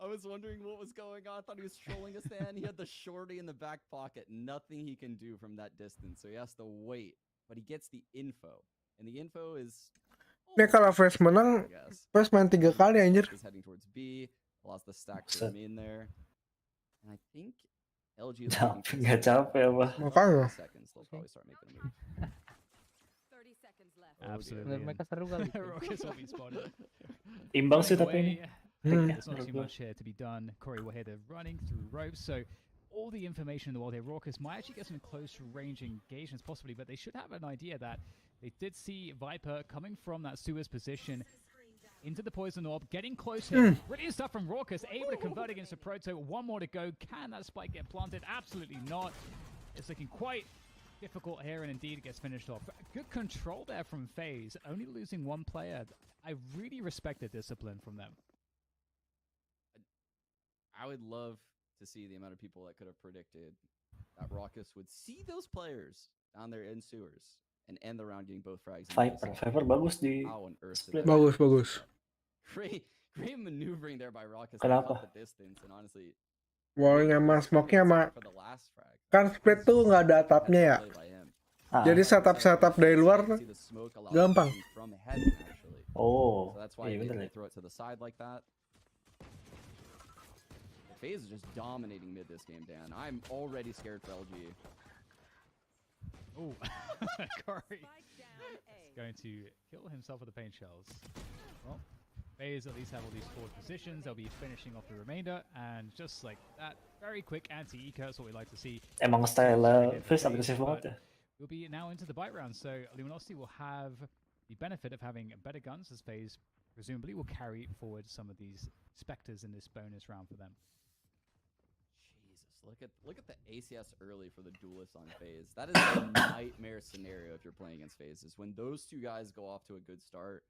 I was wondering what was going on. I thought he was trolling us, Dan. He had the shorty in the back pocket. Nothing he can do from that distance, so he has to wait. But he gets the info, and the info is. Ini kalau Fresh menang, I guess. Fresh main 3 kali anjir. Is heading towards B. Allows the stack to remain there, and I think LG is waiting for Nggak capek apa. Makanya. seconds. They'll probably start making a move. 30 seconds left. Absolutely. Mereka seru kali. Raucus will be spotted. Imbang sih tapi ini. Away. Hmm. There's not too much here to be done. Corey will hear they're running through ropes, so all the information in the world here. Raucus might actually get some close range engagements possibly, but they should have an idea that they did see Viper coming from that Suez position into the poison orb, getting close here. Brilliant stuff from Raucus, able to convert against the Proto. One more to go. Can that spike get planted? Absolutely not. It's looking quite difficult here, and indeed it gets finished off. Good control there from FaZe, only losing one player. I really respect the discipline from them. I would love to see the amount of people that could have predicted that Raucous would see those players down there in sewers and end the round getting both frags. Viper bagus di How on earth split. did that happen? Bagus. Great maneuvering there by Raucous to Kenapa? cut the distance, and honestly, Wallnya sama smoke-nya sama for the last frag. kan split tuh nggak ada atapnya ya. Play by him. Jadi setup dari luar See the smoke allows gampang. vision from heaven, actually. Oh, So that's why iya they, bener they ya. throw it to the side like that. The FaZe is just dominating mid this game, Dan. I'm already scared for LG. Oh, Corey Spike down A. is going to kill himself with the paint shells. Well, FaZe at least have all these forward positions. They'll be finishing off the remainder, and just like that, very quick anti-eco. That's what we like to see. Emang style Fizz agresif banget ya. We'll be now into the bite round, so Luminosity will have the benefit of having better guns, as FaZe presumably will carry forward some of these Spectres in this bonus round for them. Jesus, look at the ACS early for the duelists on FaZe. That is a nightmare scenario if you're playing against FaZe. Is when those two guys go off to a good start,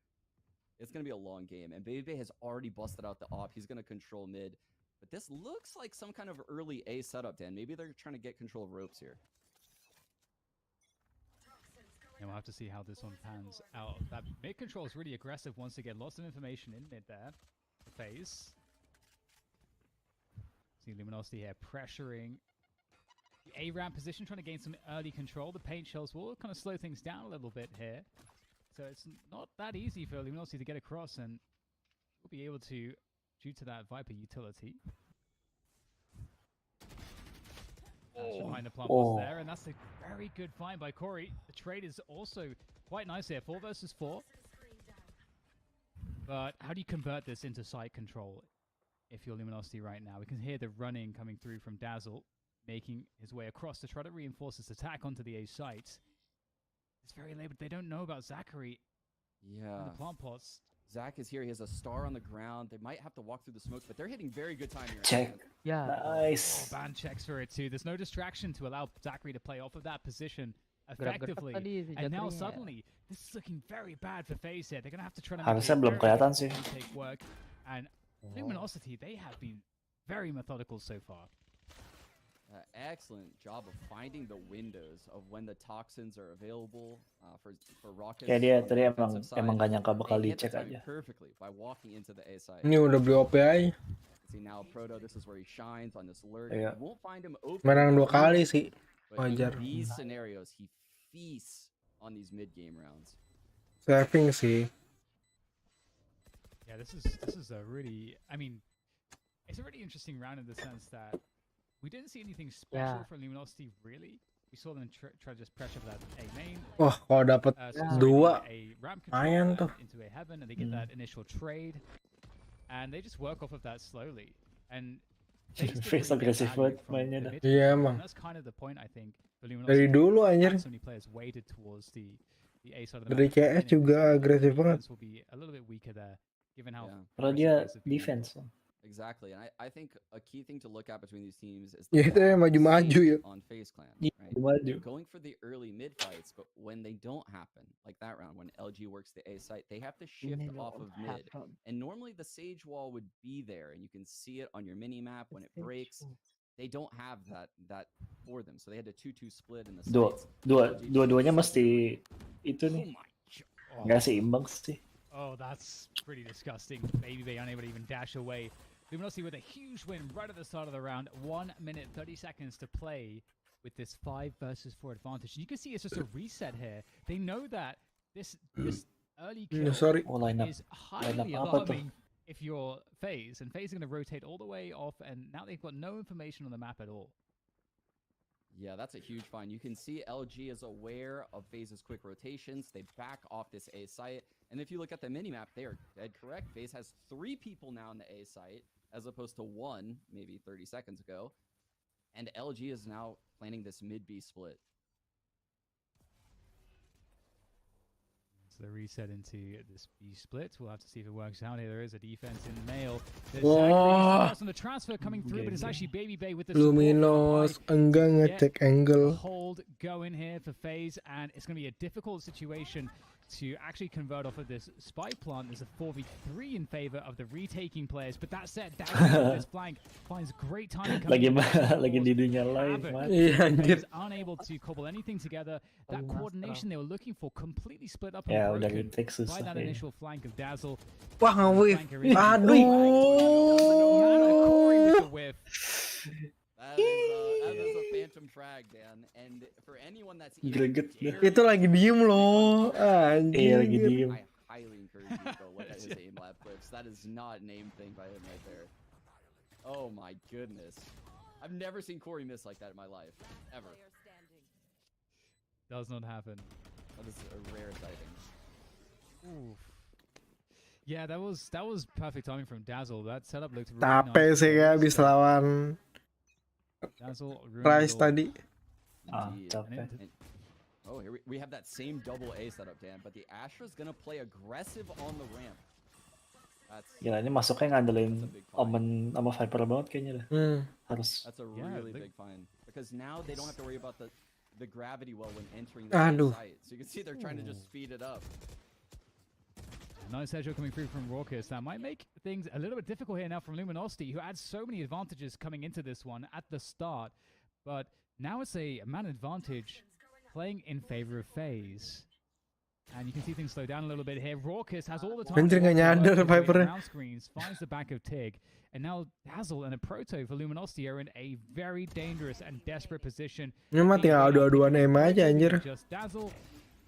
it's gonna be a long game. And Baby has already busted out the op. He's gonna control mid, but this looks like some kind of early A setup, Dan. Maybe they're trying to get control of ropes here. And we'll have to see how this one pans out. That mid control is really aggressive once again. Lots of information in mid there for FaZe. See Luminosity here pressuring the A ramp position, trying to gain some early control. The paint shells will kind of slow things down a little bit here. So it's not that easy for Luminosity to get across, and we'll be able to, due to that Viper utility. Behind the plant was there, and that's a very good find by Corey. The trade is also quite nice here, 4 versus 4. But how do you convert this into site control if you're Luminosity right now? We can hear the running coming through from Dazzle, making his way across to try to reinforce this attack onto the A site. It's very late, but they don't know about Zachary Yeah. and the plant pots. Zach is here. He has a star on the ground. They might have to walk through the smoke, but they're hitting very good time here. Check. Yeah. Nice. Ban checks for it too. There's no distraction to allow Zachary to play off of that position Gerak-gerak effectively. tadi si And now Zachary-nya ya. suddenly, this is looking very bad for FaZe here. They're going to have to try to Harusnya belum kelihatan sih. take work. And Luminosity, they have been very methodical so far. Excellent job of finding the windows of when the toxins are available for Rockets. Ya dia on the tadi offensive side. emang gak nyangka bakal They hit the dicek timing aja. perfectly by walking into the A side. Ini udah beli OP aja. See now Proto, this is where he shines on this lurk. Iya. You won't find him open. Menang 2 kali sih. But in Wajar. these scenarios, he feasts on these mid-game rounds. Saving sih. Yeah, this is a really, I mean, it's a really interesting round in the sense that we didn't see anything special Yeah. from Luminosity really. We saw them try to just pressure that A main. Wah, kalau dapat Sorry, 2 a ramp lumayan control tuh. into a heaven, and they get that initial trade, and they just work off of that slowly. And they just Face really get agresif value banget from mainnya the dah. mid Iya, control, emang. and that's kind of the point I think. for Dari Luminosity. dulu anjir. So many players weighted towards the A side of the Dari map. CS juga agresif banget. Defense will be a little bit weaker there, given how. Yeah. Kalau aggressive dia FaZe have been. defense. Exactly, and I think a key thing to look at between these teams is Ya, the itu yang lack of maju-maju ya. speed on FaZe Clan, Iya, right? maju. They're going for the early mid fights, but when they don't happen, like that round when LG works the A site, they have to shift off of mid. And normally the Sage wall would be there, and you can see it on your mini map when it breaks. They don't have that for them, so they had a 2-2 split in the sites. Dua-duanya mesti itu Oh nih. my god. Nggak seimbang sih. Oh, that's pretty disgusting. Baby Bay unable to even dash away. Luminosity with a huge win right at the start of the round. 1 minute 30 seconds to play with this 5 versus 4 advantage. And you can see it's just a reset here. They know that this early kill Sorry. Oh, line up. is highly apa tuh? alarming if you're FaZe. And FaZe is going to rotate all the way off, and now they've got no information on the map at all. Yeah, that's a huge find. You can see LG is aware of FaZe's quick rotations. They back off this A site. And if you look at the minimap, they are dead correct. FaZe has 3 people now in the A site, as opposed to 1 maybe 30 seconds ago. And LG is now planning this mid-B split. So the reset into this B split. We'll have to see if it works out here. There is a defense in mail. There's Wah. Zachary on the transfer coming through, but it's actually Baby Bay with the support from Luminos Hargai. enggak ngecek A angle. hold going here for FaZe, and it's going to be a difficult situation to actually convert off of this spy plant. There's a 4v3 in favor of the retaking players, but that said, this flank finds great timing. Lagi di dunia lain, man. Is unable to cobble anything together. That coordination they were looking for completely split up and Ya udah broken retake by susah that ya. initial flank of Dazzle. Wah, nge-whiff. Corey Aduh. with the whiff. That is a phantom frag, Dan. And for anyone that's Greget dah. Itu lagi diem loh. Iya lagi Anjir. diem. I highly encourage you to go look at his aim lab clips. That is not an aim thing by him right there. Oh my goodness. I've never seen Corey miss like that in my life. Ever. Player standing. Does not happen. That is a rare sighting. Oof. Yeah, that was perfect timing from Dazzle. That setup looked really Capek nice. sih kayak abis lawan Dazzle ruined Rice it all. tadi. Indeed. capek. And- oh, here we have that same double A setup, Dan, but the Astra's gonna play aggressive on the ramp. That's Gila ini masuknya ngandelin Omen sama Viper banget kayaknya dah. Harus. that's a Yeah, really they- big find because now they don't have to worry about the gravity well when entering the Aduh. site. So you can see they're trying to just speed it up. Nice headshot coming through from Raucous. That might make things a little bit difficult here now from Luminosity, who had so many advantages coming into this one at the start. But now it's a man advantage playing in favor of FaZe. And you can see things slow down a little bit here. Raucous has all the time. Anjir, to nggak walk nyadar around Vipernya. around screens, finds the back of Tig. And now Dazzle and a Proto for Luminosity are in a very dangerous and desperate position. Ini mah tinggal adu-aduan aim aja anjir. Just Dazzle,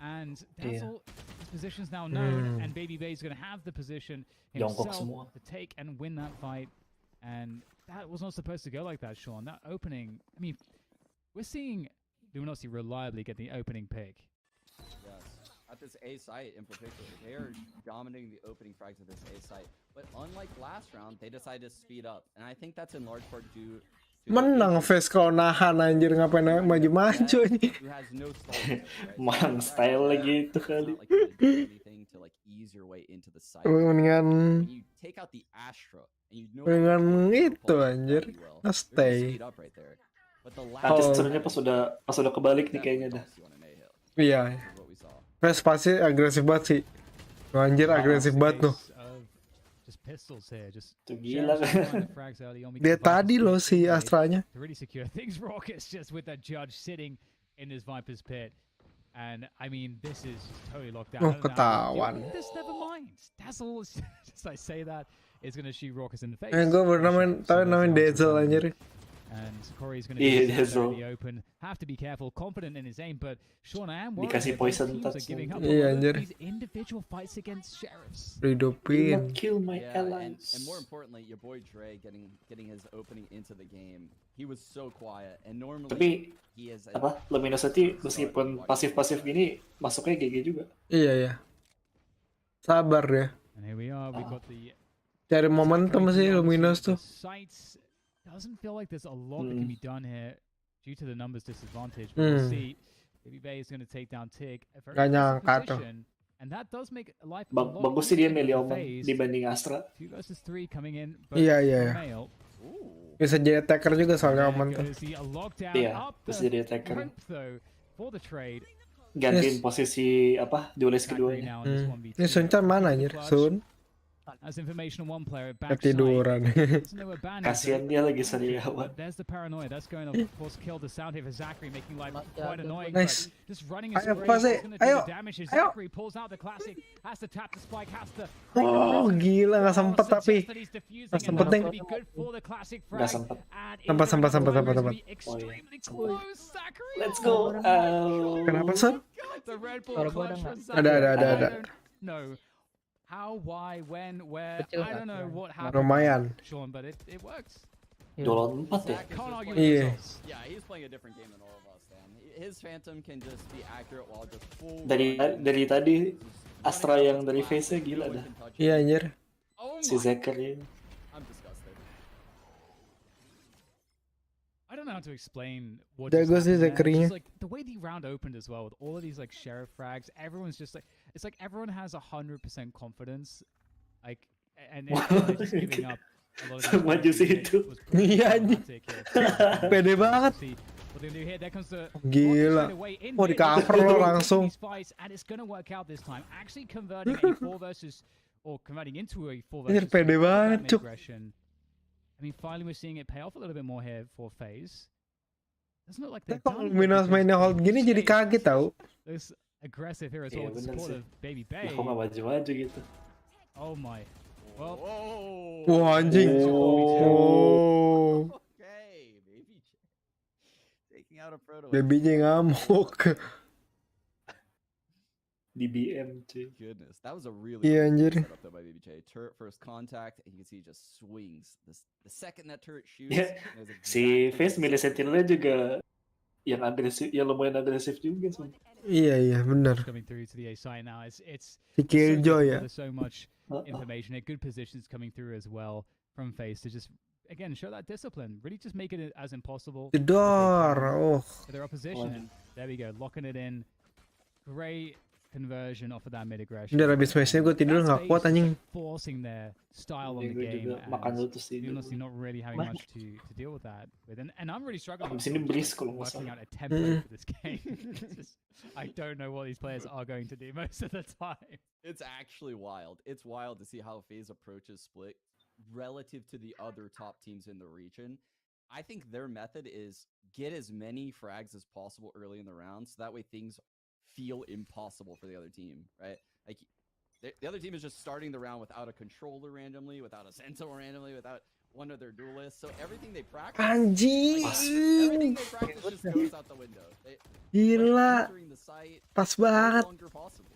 and Dazzle, his position's now known, and Baby Bay's going to have the position Jongkok himself semua. to take and win that fight. And that was not supposed to go like that, Sean. That opening, I mean, we're seeing Luminosity reliably get the opening pick. Yes. At this A site in particular, they are dominating the opening frags of this A site. But unlike last round, they decided to speed up, and I think that's in large part due. Menang face kalau nahan anjir, ngapain maju-maju anjir. Who has no stall, right? Mang style lagi itu It's kali. not like you do anything to like ease your way into the site. Mendingan When you take out the Astra and you know Dengan how to itu, play anjir. pretty well, Nge they're gonna stay. speed up right there. But the Nanti last sebenarnya pas udah kebalik nih kayaknya dah. Iya. is what we saw. Face pasti agresif banget sih. Anjir agresif banget tuh. Just pistols here, just Tuh gila kan. Dia tadi loh si Astranya. to really secure things. Raucous just with that judge sitting in his Viper's pit. And I mean, this is just totally locked down. Oh, I don't know how- ketahuan. This never mind. Dazzle, just I say that, is going to shoot Raucous in the face. Gue baru namain, tapi namain Dazzle anjir. And Corey's going to Iya, be out Dazzle. in the open. Have to be careful, confident in his aim. But Sean, I am worried Dikasih that both poison teams are touch giving up lagi. a Iya, lot of anjir. these individual fights against sheriffs. Do Hidupin. not kill my Yeah, allies. and more importantly, your boy Dre getting his opening into the game. He was so quiet, and normally Tapi he is apa? Luminosity meskipun pasif-pasif gini masuknya GG juga. Iya ya. Sabar ya. And here we are. We've got the Cari momentum sih Luminos tuh. Sights doesn't feel like there's a lot that can be done here due to the numbers disadvantage. But we'll see. Baby Bay is going to take down Tig. A very Gak decent nyangka tuh. position, and that does make life a lot Bagus sih dia easier milih for Omen FaZe. dibanding Astra. 2 versus 3 coming in. Both Iya, iya. male. Bisa jadi attacker juga soalnya There Omen tuh. goes the lockdown Iya, up bisa the jadi attacker. rope, though, for the trade. Gantiin Yes. posisi apa? Duelis Zachary keduanya. now in this 1v2. Ini Suncan mana anjir? Sun? As information on one player at backside. Ketiduran. Doesn't know where Bandit is. Kasihan dia lagi sariawan. There's the paranoia. That's going to, of course, kill the sound here for Zachary, making life quite annoying. Nice. But just running his Ayo, spree, Fase. going to do Ayo. the damage. Ayo. Zachary pulls out the classic, has to tap the spike, has to. Oh gila nggak sempet tapi. Nggak sempet deng. Nggak sempet. Sempet. Extremely close, Zachary. Let's go. Oh. Kenapa Sun? The Red Bull clutch from Ada. Zachary. No. How, why, when, where? I don't know what happened. Lumayan. Sean, but it works. Dolon 4 ya. Can't argue with Iya. results. Yeah, he's playing a different game than all of us, Dan. His Phantom can just be accurate while just full. Dari tadi Astra yang dari face gila dah. Iya anjir. Oh Si my! Zachary. I'm disgusted. I don't know how to explain what Jago just sih happened there. It's Zachary-nya. just like the way the round opened as well, with all of these like sheriff frags. Everyone's just like, it's like everyone has 100% confidence, like, and they're just giving up. A lot of these Maju fights sih and itu. it was pretty Iya, anjing. dramatic here. Pede banget. See What they're gonna do here? There comes the Gila. straight away in Oh, di mid. cover lo langsung. These fights, and it's gonna work out this time. Actually converting a 4 versus or converting into a 4 Anjir, versus pede 2 banget, that Cuk. aggression. I mean, finally we're seeing it pay off a little bit more here for FaZe. Doesn't look like they're Kalau done. Luminos mainnya hold gini jadi kaget tau. There's aggressive here as Iya well with the bener support sih. of Baby Lah Bay. kok nggak maju-maju gitu? Oh my. Well, Wah anjing. Oh. Okay, baby. Taking out a proto. Babynya ngamuk. DBM cuy. Goodness, that was a really Iya, good anjir. setup though by Baby J. Turret first contact, and you can see he just swings. The second that turret shoots, Ya, knows si exactly Face where milih to sit. sentinelnya juga yang agresif, yang lumayan agresif juga sih. Iya benar. coming through to the A side now. It's Si so Killjoy ya. difficult, there's so much information here. Good positions coming through as well from FaZe to just again show that discipline. Really just make it as impossible as they Jedor. can Oh. for their opposition. And there we go, locking it in. Great conversion off of that mid aggression. Udah habis matchnya gue tidur nggak kuat anjing. Forcing their style on Iya, the gue game. juga makan dulu terus And tidur. honestly not really having much to deal with that with. And I'm really struggling Abis ini bris kalau nggak working salah. out a template for this game. I don't know what these players are going to do most of the time. It's actually wild. It's wild to see how FaZe approaches split relative to the other top teams in the region. I think their method is get as many frags as possible early in the round, so that way things feel impossible for the other team, right? Like the other team is just starting the round without a controller randomly, without a sentinel randomly, without one of their duelists. So everything they practice, Anjing. everything they practice just goes out the window. Gila. Entering the site Pas no banget. longer possible.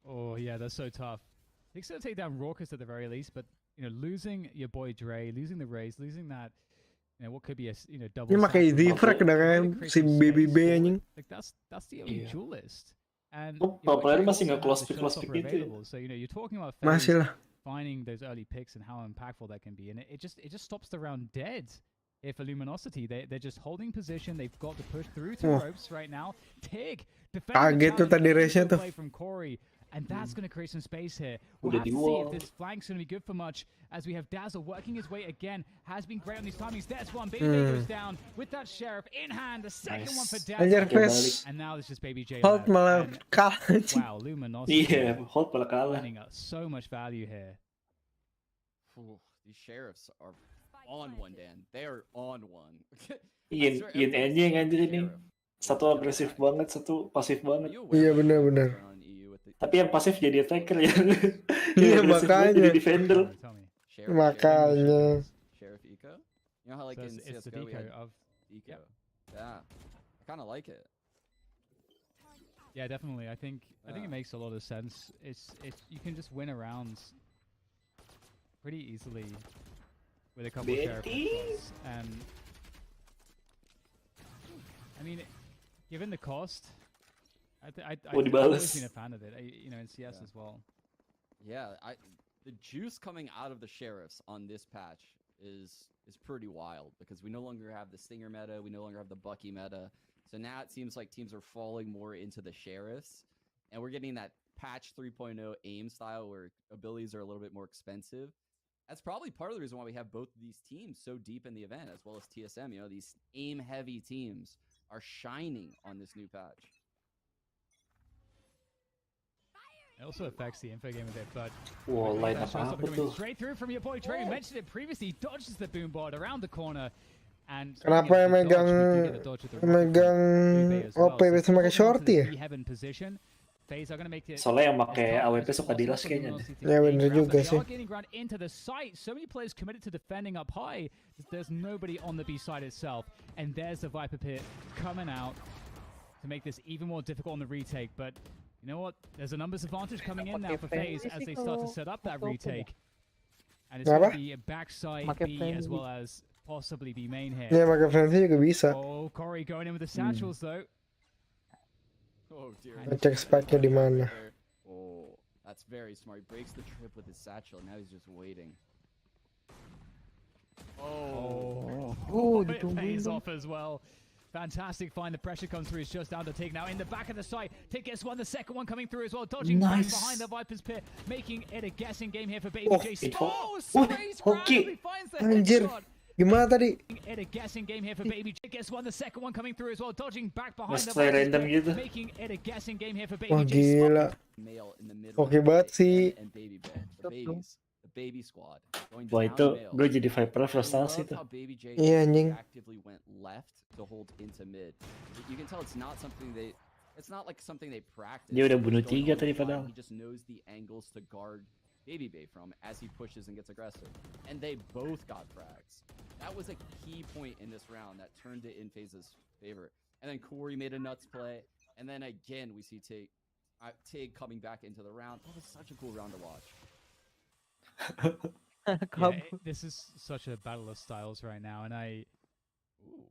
Oh yeah, that's so tough. He's gonna take down Raucous at the very least, but you know, losing your boy Dre, losing the Rays, losing that, you know, what could be a double. Ini pakai sack Z-Frag from udah Raucous, kayak really create si some Baby space B forward. anjing. Like that's the only Iya. duelist. And Oh, your boy player Dre masih also nggak close has the pick gitu ya. available. So you know, you're talking about Masih FaZe lah. finding those early picks and how impactful that can be, and it just stops the round dead. If a Luminosity, they're just holding position, they've got to push through to Wah. ropes right now. Tig, Kaget tuh tadi race-nya tuh. play from Corey, and that's going to create some space here. Udah We'll have to see di-wall. if this flank's going to be good for much, as we have Dazzle working his way again. Has been great on these timings. There's one. Baby Bay goes down with that Sheriff in hand. The second one for Anjir Dazzle. Face. And now it's just Baby J Hold left. malah And, kalah anjing. wow, Luminosity Iya, hold malah kalah. finding so much value here. Ooh, these sheriffs are on one, Dan. They are on one. Yin aja yang anjir ini. Satu agresif banget, satu pasif banget. Iya benar-benar. Tapi yang pasif jadi attacker ya. Iya, Yang agresif banget makanya. jadi defender. Tell me. Makanya. Sheriff Eco? You know how like So in it's the CSGO we deco had of Eco? Yeah. I kind of like it. yeah, definitely. I think it makes a lot of sense. It's you can just win rounds pretty easily with a couple of sheriff Betty. controls. And I mean, given the cost, I've always dibalas. been a fan of it. You know, in CS as well. Yeah, the juice coming out of the sheriffs on this patch is pretty wild because we no longer have the Stinger meta, we no longer have the Bucky meta. So now it seems like teams are falling more into the sheriffs, and we're getting that patch 3.0 aim style where abilities are a little bit more expensive. That's probably part of the reason why we have both of these teams so deep in the event, as well as TSM. You know, these aim-heavy teams are shining on this new patch. It also affects the info game a bit, but Wah, lain that showstopper apa-apa coming tuh. straight through from your boy Trey. You mentioned it previously. Dodges the boom board around the corner. And Kenapa yang megang OP bisa pakai shorty ya? FaZe are going to make it. Soalnya yang pakai AWP suka dilas kayaknya. Ya bener juga They sih. are getting ground into the site. So many players committed to defending up high. There's nobody on the B side itself. And there's the Viper Pit coming out to make this even more difficult on the retake. But you know what? There's a numbers advantage coming in now for FaZe as they start to set up that retake. And it's going to be a backside B as well as possibly B main here. Ya pakai frenzy juga bisa. Oh, Corey going in with the satchels though. Oh dear. Ngecek spike-nya di mana. Oh, that's very smart. He breaks the trip with his satchel. Now he's just waiting. Oh, it pays off as well. Fantastic find. The pressure comes through. It's just down to Tig now in the back of the site. Tig gets one. The second one coming through as well. Dodging back behind the Viper's Pit, making it a guessing game here for Baby J. Oh, Sprays randomly finds the Anjir. headshot. Gimana tadi? It a guessing game here for Baby J. Guess one, the second one coming through as well, dodging back behind Mas the play box, random gitu. making it a guessing game here for Wah Baby J. gila. Male in the mid Oke banget sih. and baby Bay, the babies, the baby squad going Wah down itu male. gue jadi Viper I frustasi love tuh. how Baby J Iya, anjing. actively went left to hold into mid. You can tell it's not something it's not like something they practice. Dia udah It's bunuh going 3 on the tadi fly. padahal. He just knows the angles to guard Baby Bay from as he pushes and gets aggressive. And they both got frags. That was a key point in this round that turned it in FaZe's favor. And then Corey made a nuts play. And then again, we see Tig coming back into the round. That was such a cool round to watch. This is such a battle of styles right now, and I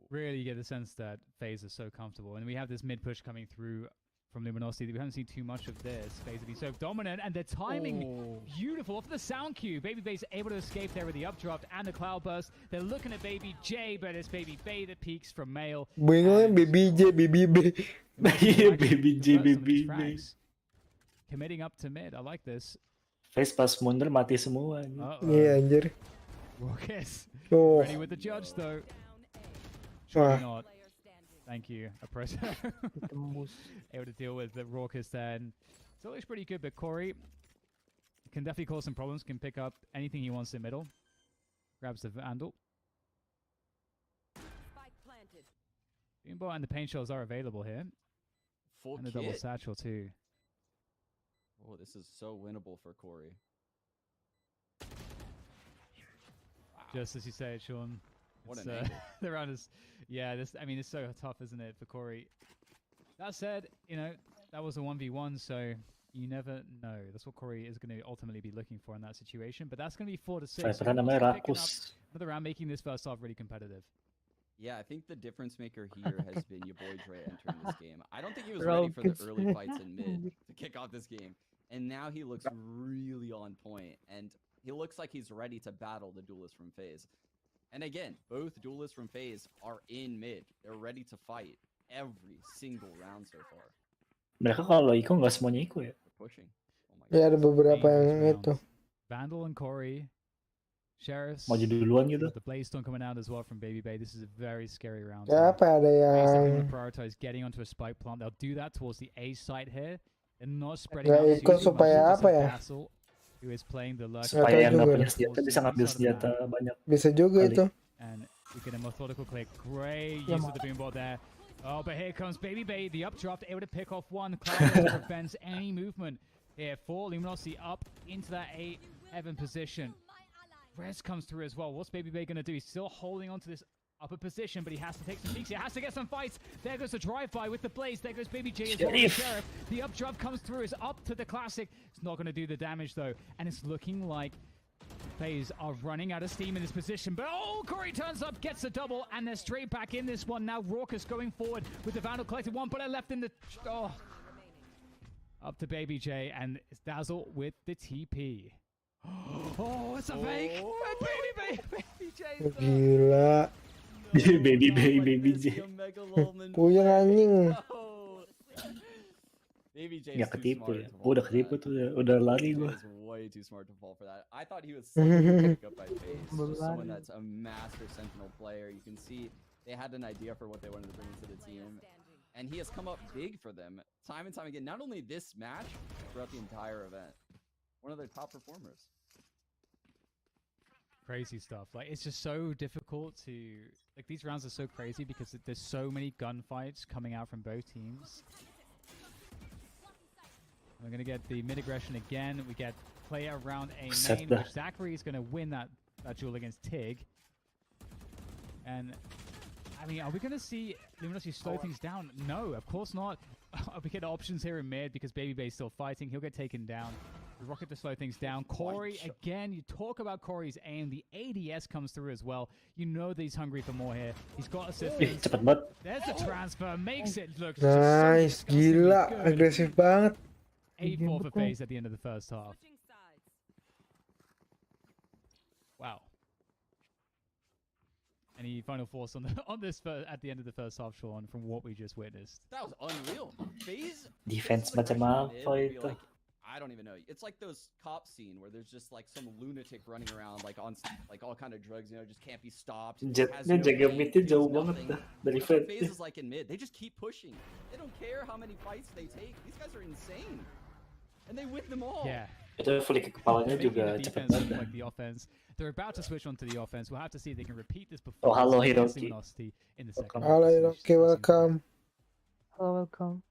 really get the sense that FaZe is so comfortable. And we have this mid push coming through from Luminosity. We haven't seen too much of this. FaZe to be so dominant, and the timing beautiful off the sound cue. Baby Bay's able to escape there with the updraft and the cloud burst. They're looking at Baby J, but it's Baby Bay that peaks from male. Bingung Baby J, Baby B. Iya Baby J, Baby B. Committing up to mid. I like this. Face pas mundur mati semua. Iya anjir. Rocus. Oh. Ready with the judge though. Wah. Surely not. Thank you, Oppressor. Able to deal with the Raucous there. And so it looks pretty good, but Corey can definitely cause some problems, can pick up anything he wants in middle. Grabs the Vandal. Beanbot and the paint shells are available here. Full And the kit. double satchel too. Oh, this is so winnable for Corey. Just as you say it, Sean. What It's, an angle. the round is, yeah, this, I mean, it's so tough, isn't it, for Corey? That said, you know, that was a 1v1, so you never know. That's what Corey is going to ultimately be looking for in that situation, but that's going to be 4-6. Viper namanya Rakus. Another round, making this first half really competitive. Yeah, I think the difference maker here has been your boy Dre entering this game. I don't think he was ready for the early fights in mid to kick off this game. And now he looks really on point, and he looks like he's ready to battle the duelist from FaZe. And again, both duelists from FaZe are in mid. They're ready to fight every single round so far. Mereka kalau Iko nggak semuanya Iko ya. They're pushing. Oh my Ya ada God. beberapa Dangerous yang round. itu. Vandal and Corey. Sheriffs. Maju duluan gitu. With the Blaze Storm coming out as well from Baby Bay. This is a very scary round. Ya apa ada FaZe yang definitely want to prioritize getting onto a spike plant. They'll do that towards the A site here. They're not spreading Ya, out Iko too supaya much. apa ya? Castle, who is playing the lurk. Nggak Supaya tahu yang nggak juga. punya senjata bisa ngambil senjata banyak. Bisa juga Kali. itu. And we get a methodical click. Great use of the boombot there. Oh, but here comes Baby Bay. The updraft able to pick off one. Cloud prevents any movement here for Luminosity up into that A heaven position. Rez comes through as well. What's Baby Bay going to do? He's still holding on to this upper position, but he has to take some peeks. He has to get some fights. There goes the drive-by with the Blaze. There goes Baby J as well. The Sheriff. The updraft comes through. Is up to the Classic. It's not going to do the damage, though. And it's looking like FaZe are running out of steam in this position. But oh, Corey turns up, gets a double, and they're straight back in this one. Now Raucous going forward with the Vandal collected one, but I left in the... Oh. Up to Baby J, and it's Dazzle with the TP. Oh, it's a fake! Baby J! Gila. Baby J. Puyeng anjing. Baby J Nggak ketipu ya. Udah ketipu tuh, udah lari gua. Is way too smart to fall for that. I thought he was picked up by FaZe. Just someone that's a master Sentinel player. You can see they had an idea for what they wanted to bring into the team. And he has come up big for them time and time again. Not only this match, throughout the entire event. One of their top performers. Crazy stuff. Like, it's just so difficult to... Like, these rounds are so crazy because there's so many gunfights coming out from both teams. We're going to get the mid-aggression again. We get play around A main, which Zachary is going to win that duel against Tig. And, I mean, are we going to see Luminosity slow things down? No, of course not. We get options here in mid because Baby Bay's still fighting. He'll get taken down. Rocket to slow things down. Corey, again, you talk about Corey's aim. The ADS comes through as well. You know that he's hungry for more here. He's got assistance. Cepet banget. There's the transfer. Makes it look Nice, gila, agresif banget. 8-4 for FaZe at the end of the first half. Wow. Any final thoughts on this at the end of the first half, Sean, from what we just witnessed? That was unreal. FaZe Defense macam apa itu? I don't even know. It's like those cop scene where there's just like some lunatic running around like on like all kind of drugs, just can't be stopped. Has Jetnya no jaga aim, midnya feels jauh banget nothing. dah dari Look how Fed. FaZe is like in mid. They just keep pushing. They don't care how many fights they take. These guys are insane. And they win them all. Yeah. Itu flick ke kepalanya Making juga the cepet defense banget. look like the offense. They're about to switch onto the offense. We'll have to see if they can repeat this Oh, performance hello, against Hiroki. Luminosity in the second. Halo Hiroki, welcome. Hello, welcome.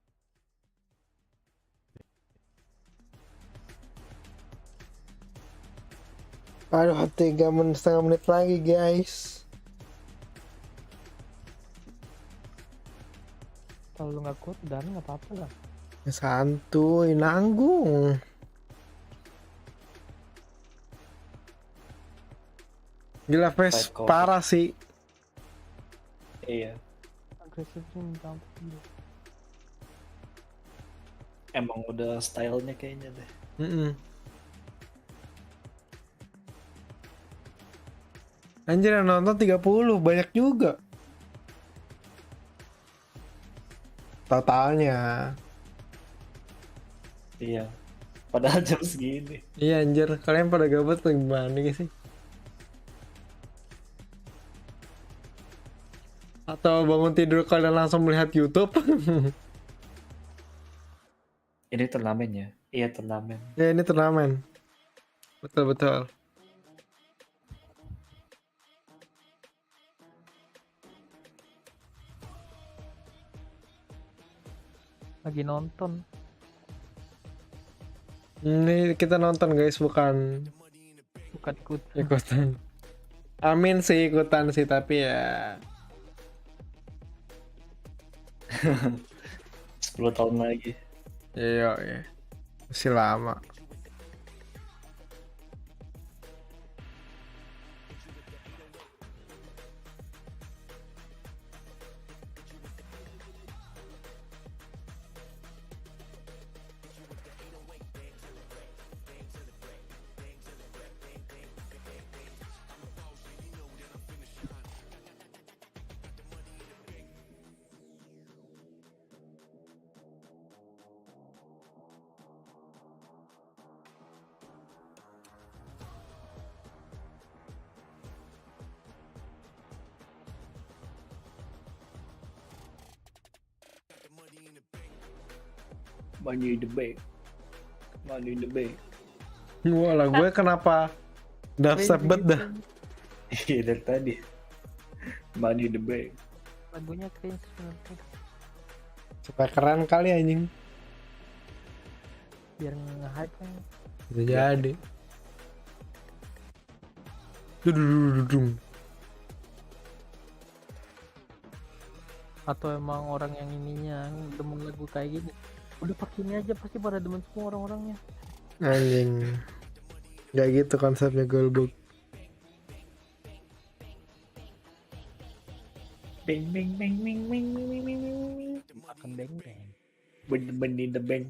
Aduh, 3,5 menit lagi guys. Kalau lu nggak kuat, udah nggak apa-apa lah. Santuy, nanggung. Gila, Face Fight cover. parah sih. Iya, Agresifnya minta ampun. emang udah stylenya kayaknya deh. Anjir, yang nonton 30, banyak juga. Totalnya. Iya, padahal jam segini. Iya anjir, kalian pada gabut atau gimana sih? Atau bangun tidur kalian langsung melihat YouTube? Ini turnamennya. Iya, turnamen. Ya ini turnamen. Betul-betul. Lagi nonton. Ini kita nonton guys, bukan ikutan. Amin sih ikutan sih, tapi ya 10 tahun lagi. iya ya. Masih lama. Money in the bank. Money in the bank. Wah lah, gue kenapa dubstep bet dah. Iya, dari tadi. Money in the bank. Lagunya cringe banget. Supaya keren kali anjing. Biar nge-hype kan. Bisa jadi. Dudung. Atau emang orang yang ininya demen lagu kayak gini, udah pakai ini aja pasti pada demen semua orang-orangnya. Anjing. Gak gitu konsepnya Goldbook. Bing bing bing bing bing bing bing bing bing. Akan beng-beng. Money in the bank.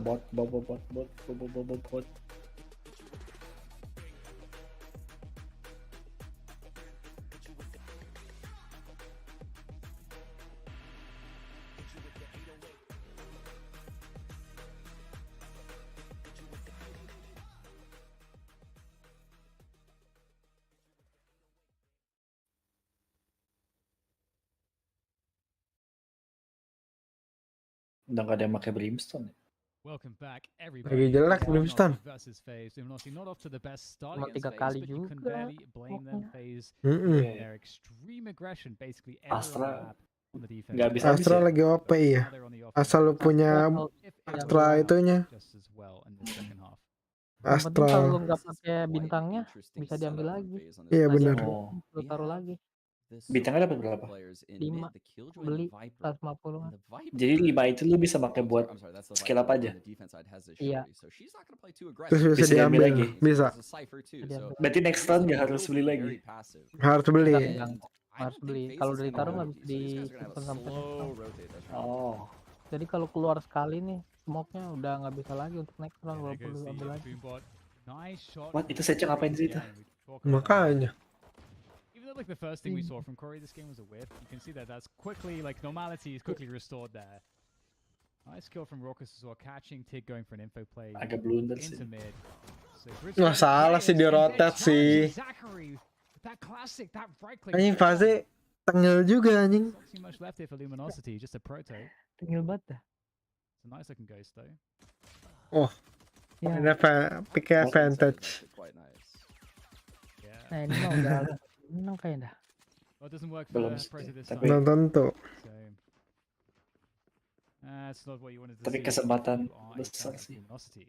Bot. Udah gak ada yang pakai brimstone ya? Welcome back, Lagi everybody. jelek Luminosity Brimstone. versus FaZe. Luminosity not off to the best start Cuma against 3 FaZe, kali but you can juga barely blame them. pokoknya. FaZe, their extreme aggression, basically everywhere on the Astra map on the defense. nggak bisa Astra lagi OP ya. Asal lu punya Astra itunya. Just as well in the second half. Yang penting kalau lu Astra. nggak pakai bintangnya bisa diambil lagi. Iya benar. Oh, Lu taruh lagi. bintangnya dapat berapa? 5 beli 150-an. Jadi 5 itu lu bisa pakai buat skill apa aja? Iya. Terus bisa Bisa diambil diambil. lagi? Bisa. Diambil. Berarti next round nggak harus beli lagi? Harus beli. Enggak, harus beli. Kalau udah ditaruh nggak bisa disimpan sampai next round. Oh, Jadi kalau keluar sekali nih smoke-nya udah nggak bisa lagi untuk next round, There walaupun goes lu the ambil lagi. Boombot. Nice shot. What? Itu Seceng ngapain sih itu? Again, we talk about Makanya. Even though looked like the first thing we saw from Corey this game was a whiff. You can see that that's quickly, like, normality is quickly restored there. Nice kill from Raucous as well, catching Tig going for an info play Agak blunder sih. into mid. So Nggak salah sih dia rotate sih. Zachary, that classic, that right click. Anjing fase tengil juga anjing. Not too much left here for Luminosity, just a proto. Tengil banget dah. It's a nice looking ghost though. Oh, Ya. ada pick advantage. Quite nice. Yeah. Nah ini mah udah menang kayaknya dah. Well, it doesn't work for Belum sih, proto this tapi- time. Belum tentu. So, that's not what you wanted to Tapi see. kesempatan Oh, besar it's sih. Luminosity.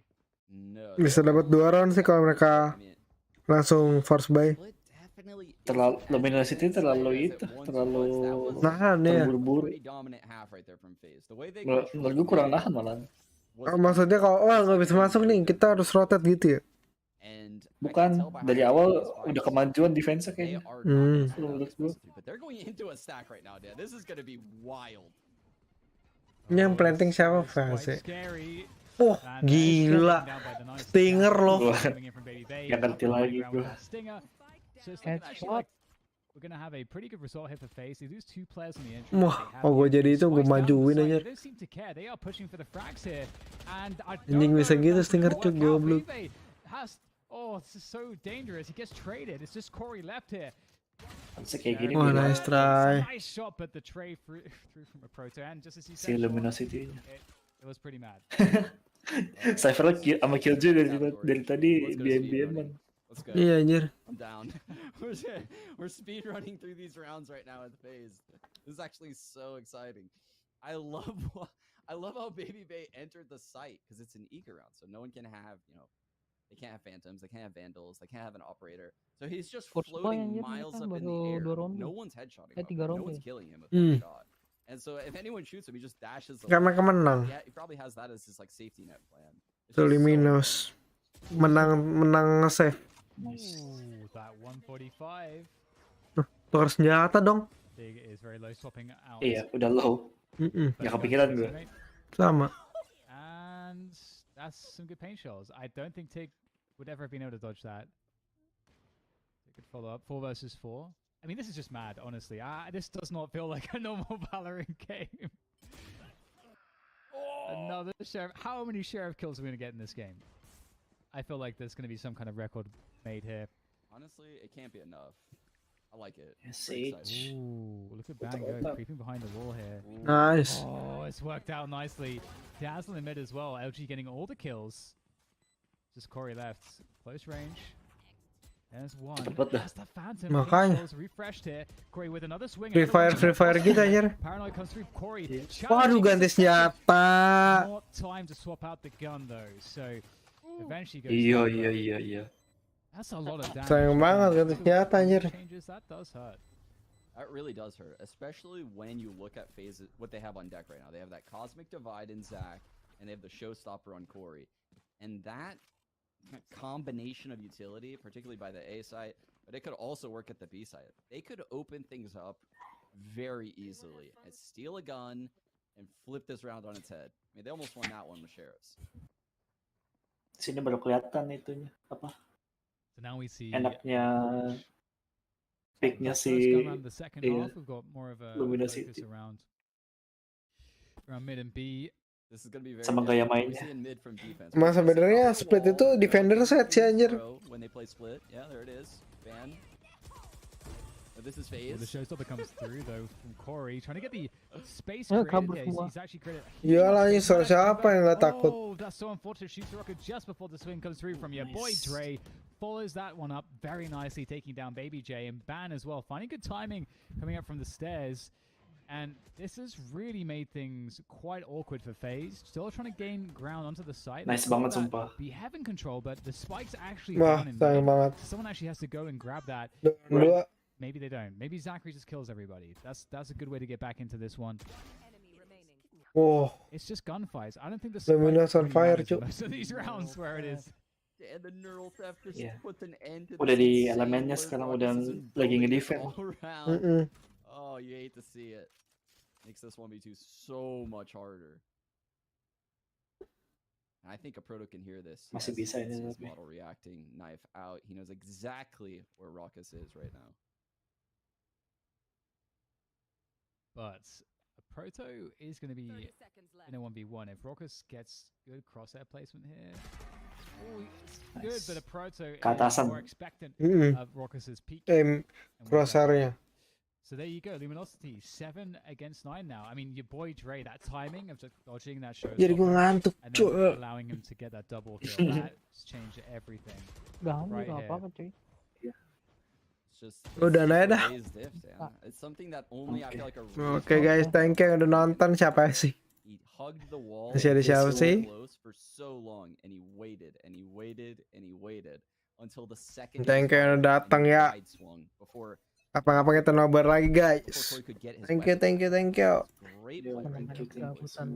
No. Bisa dapat 2 round sih kalau mereka I mean, langsung force buy. Split definitely Terlalu is Luminosity bad. terlalu Players itu, at once terlalu was, that was Nahan ya. terburu-buru. pretty dominant half right there from FaZe. The way they Menurut gue kurang nahan malah. Maksudnya kalau nggak bisa masuk nih, kita harus rotate gitu ya. And Bukan, dari awal udah kemajuan defense-nya kayaknya. Menurut gue. But they're going into a stack right now, Dan. This is gonna be wild. Ini yang planting siapa It's quite fase? scary. Oh, And gila. down by the nice Stinger loh. coming in from Baby Bay. Nggak ngerti lagi Ground gue. with that Stinger. So it's looking actually like we're gonna have a pretty good result here for FaZe. They lose 2 players on the entry. Wah, They have oh gue the jadi itu gue Spikes down the majuin side. aja. They don't seem to care. They are pushing for the frags here. And I don't Anjing know bisa if gitu that's Stinger gonna tuh work out. goblok. Baby Bay has, this is so dangerous. He gets traded. It's just Corey left here. Bisa kayak gini Oh, nih, nice try. Nice shot, but the tray through from a proto. And just as you si said, Sean, Luminosity. it was pretty mad. Cypher sama Killjoy dari tadi Let's go BM-BM-an. Let's go. Iya anjir. I'm down. we're speed running through these rounds right now at the FaZe. This is actually so exciting. I love how Baby Bay entered the site because it's an eager round, so no one can have, they can't have phantoms, they can't have vandals, they can't have an operator. So he's just Force buy floating anjir, miles mereka up in baru the air. 2 ronde. No one's headshotting him. 3 No ronde. one's killing him with one shot. And so if anyone shoots him, he just dashes away. Karena kemenang. Yeah, he probably has that as his like safety net plan. It's Tuh just so Luminos. Menang nge-save. Ooh, that 145. Tukar senjata dong. Big is very low, swapping out. Iya, udah low. Nggak kepikiran gue. Sama. And that's some good paint shells. I don't think Tig would ever have been able to dodge that. They could follow up 4 versus 4. I mean, this is just mad, honestly. This does not feel like a normal Valorant game. Another sheriff. How many sheriff kills are we gonna get in this game? I feel like there's gonna be some kind of record made here. Honestly, it can't be enough. I like it. Yes, Pretty Sage. exciting. Ooh, look at Bango creeping behind the wall here. Nice. Oh, it's worked out nicely. Dazzle in mid as well. LG getting all the kills. Just Corey left. Close range. There's one. What the- That's the Phantom. Makanya. Kills refreshed here. Corey with another swing. Free fire gitu anjir. Paranoid comes through. Corey. Waduh ganti senjata. Not time to swap out the gun though. So eventually goes. Iya. That's a lot of damage. Sayang banget ganti senjata anjir. Changes, that does hurt. That really does hurt, especially when you look at phases, what they have on deck right now. They have that Cosmic Divide in Zach, and they have the Showstopper on Corey. And that combination of utility, particularly by the A site, but it could also work at the B site. They could open things up very easily and steal a gun and flip this round on its head. I mean, they almost won that one with Sheriffs. Sini baru kelihatan itunya apa So now we see enaknya picknya First si gun round the second iya, half, we've got more of a Luminosity. focus around mid and B. This is going to be very Sama gaya different. We're mainnya. seeing mid from defense. Mas sebenarnya split itu defender set sih anjir. When they play split, yeah, there it is. Ban. But this is Well, the phase. showstopper comes through though from Corey, trying to get the space Oh, created. kabur Yeah, semua. he's actually created. a huge Iyalah amount of ini space. siapa yang nggak takut. Oh, that's so unfortunate. Shoots the rocket just before the swing comes through from your boy Nice. Dre. Follows that one up very nicely, taking down Baby J and Ban as well. Finding good timing coming up from the stairs. And this has really made things quite awkward for FaZe. Still trying to gain ground onto the site. Nice They thought banget that sumpah. Be having control, but the spike's actually Wah, down in sayang mid. banget. Someone actually has to go and grab that. Dua. Maybe they don't. Maybe Zachary just kills everybody. That's a good way to get back into this one. Enemy remaining. Wow. It's just gunfights. I don't think the Luminous spike on really fire, matters Cuk. in most of these rounds where it is. And the neural theft just Yeah. puts an end to Udah this di insane elemennya where sekarang Rockets udah is in lagi building ngedefend. all around. Mm-mm. Oh, you hate to see it. Makes this 1v2 so much harder. And I think a proto can hear this. Masih Yes, bisa ini it's his tapi. model reacting, knife out. He knows exactly where Raucous is right now. but a Proto is going to be 30 seconds left. in a 1v1. If Rockus gets good crosshair placement here, it's good, but a Proto is Keatasan. more expectant of Rockus's peak. Crosshairnya. So there you go, Luminosity 7 against 9 now. I mean, your boy Dre, that timing of just dodging that shows, Jadi gue ngantuk, and cuy. then allowing him to get that double kill, that's changed everything. Ganggu Right gak here. apa-apa cuy. It's just Udah, nah, dah. raised diff, man. It's something that only I feel like a Oke guys, thank you yang udah nonton. Siapa sih? he hugged the wall Masih ada siapa so sih? close for so long, and he waited and he waited and he waited until the second Thank you yang udah datang ya. swung before Apa-apa kita nobar lagi guys. Corey could get his Thank you, weapon. thank you, thank you. Great Yo, play. thank you, thank you. Gabutan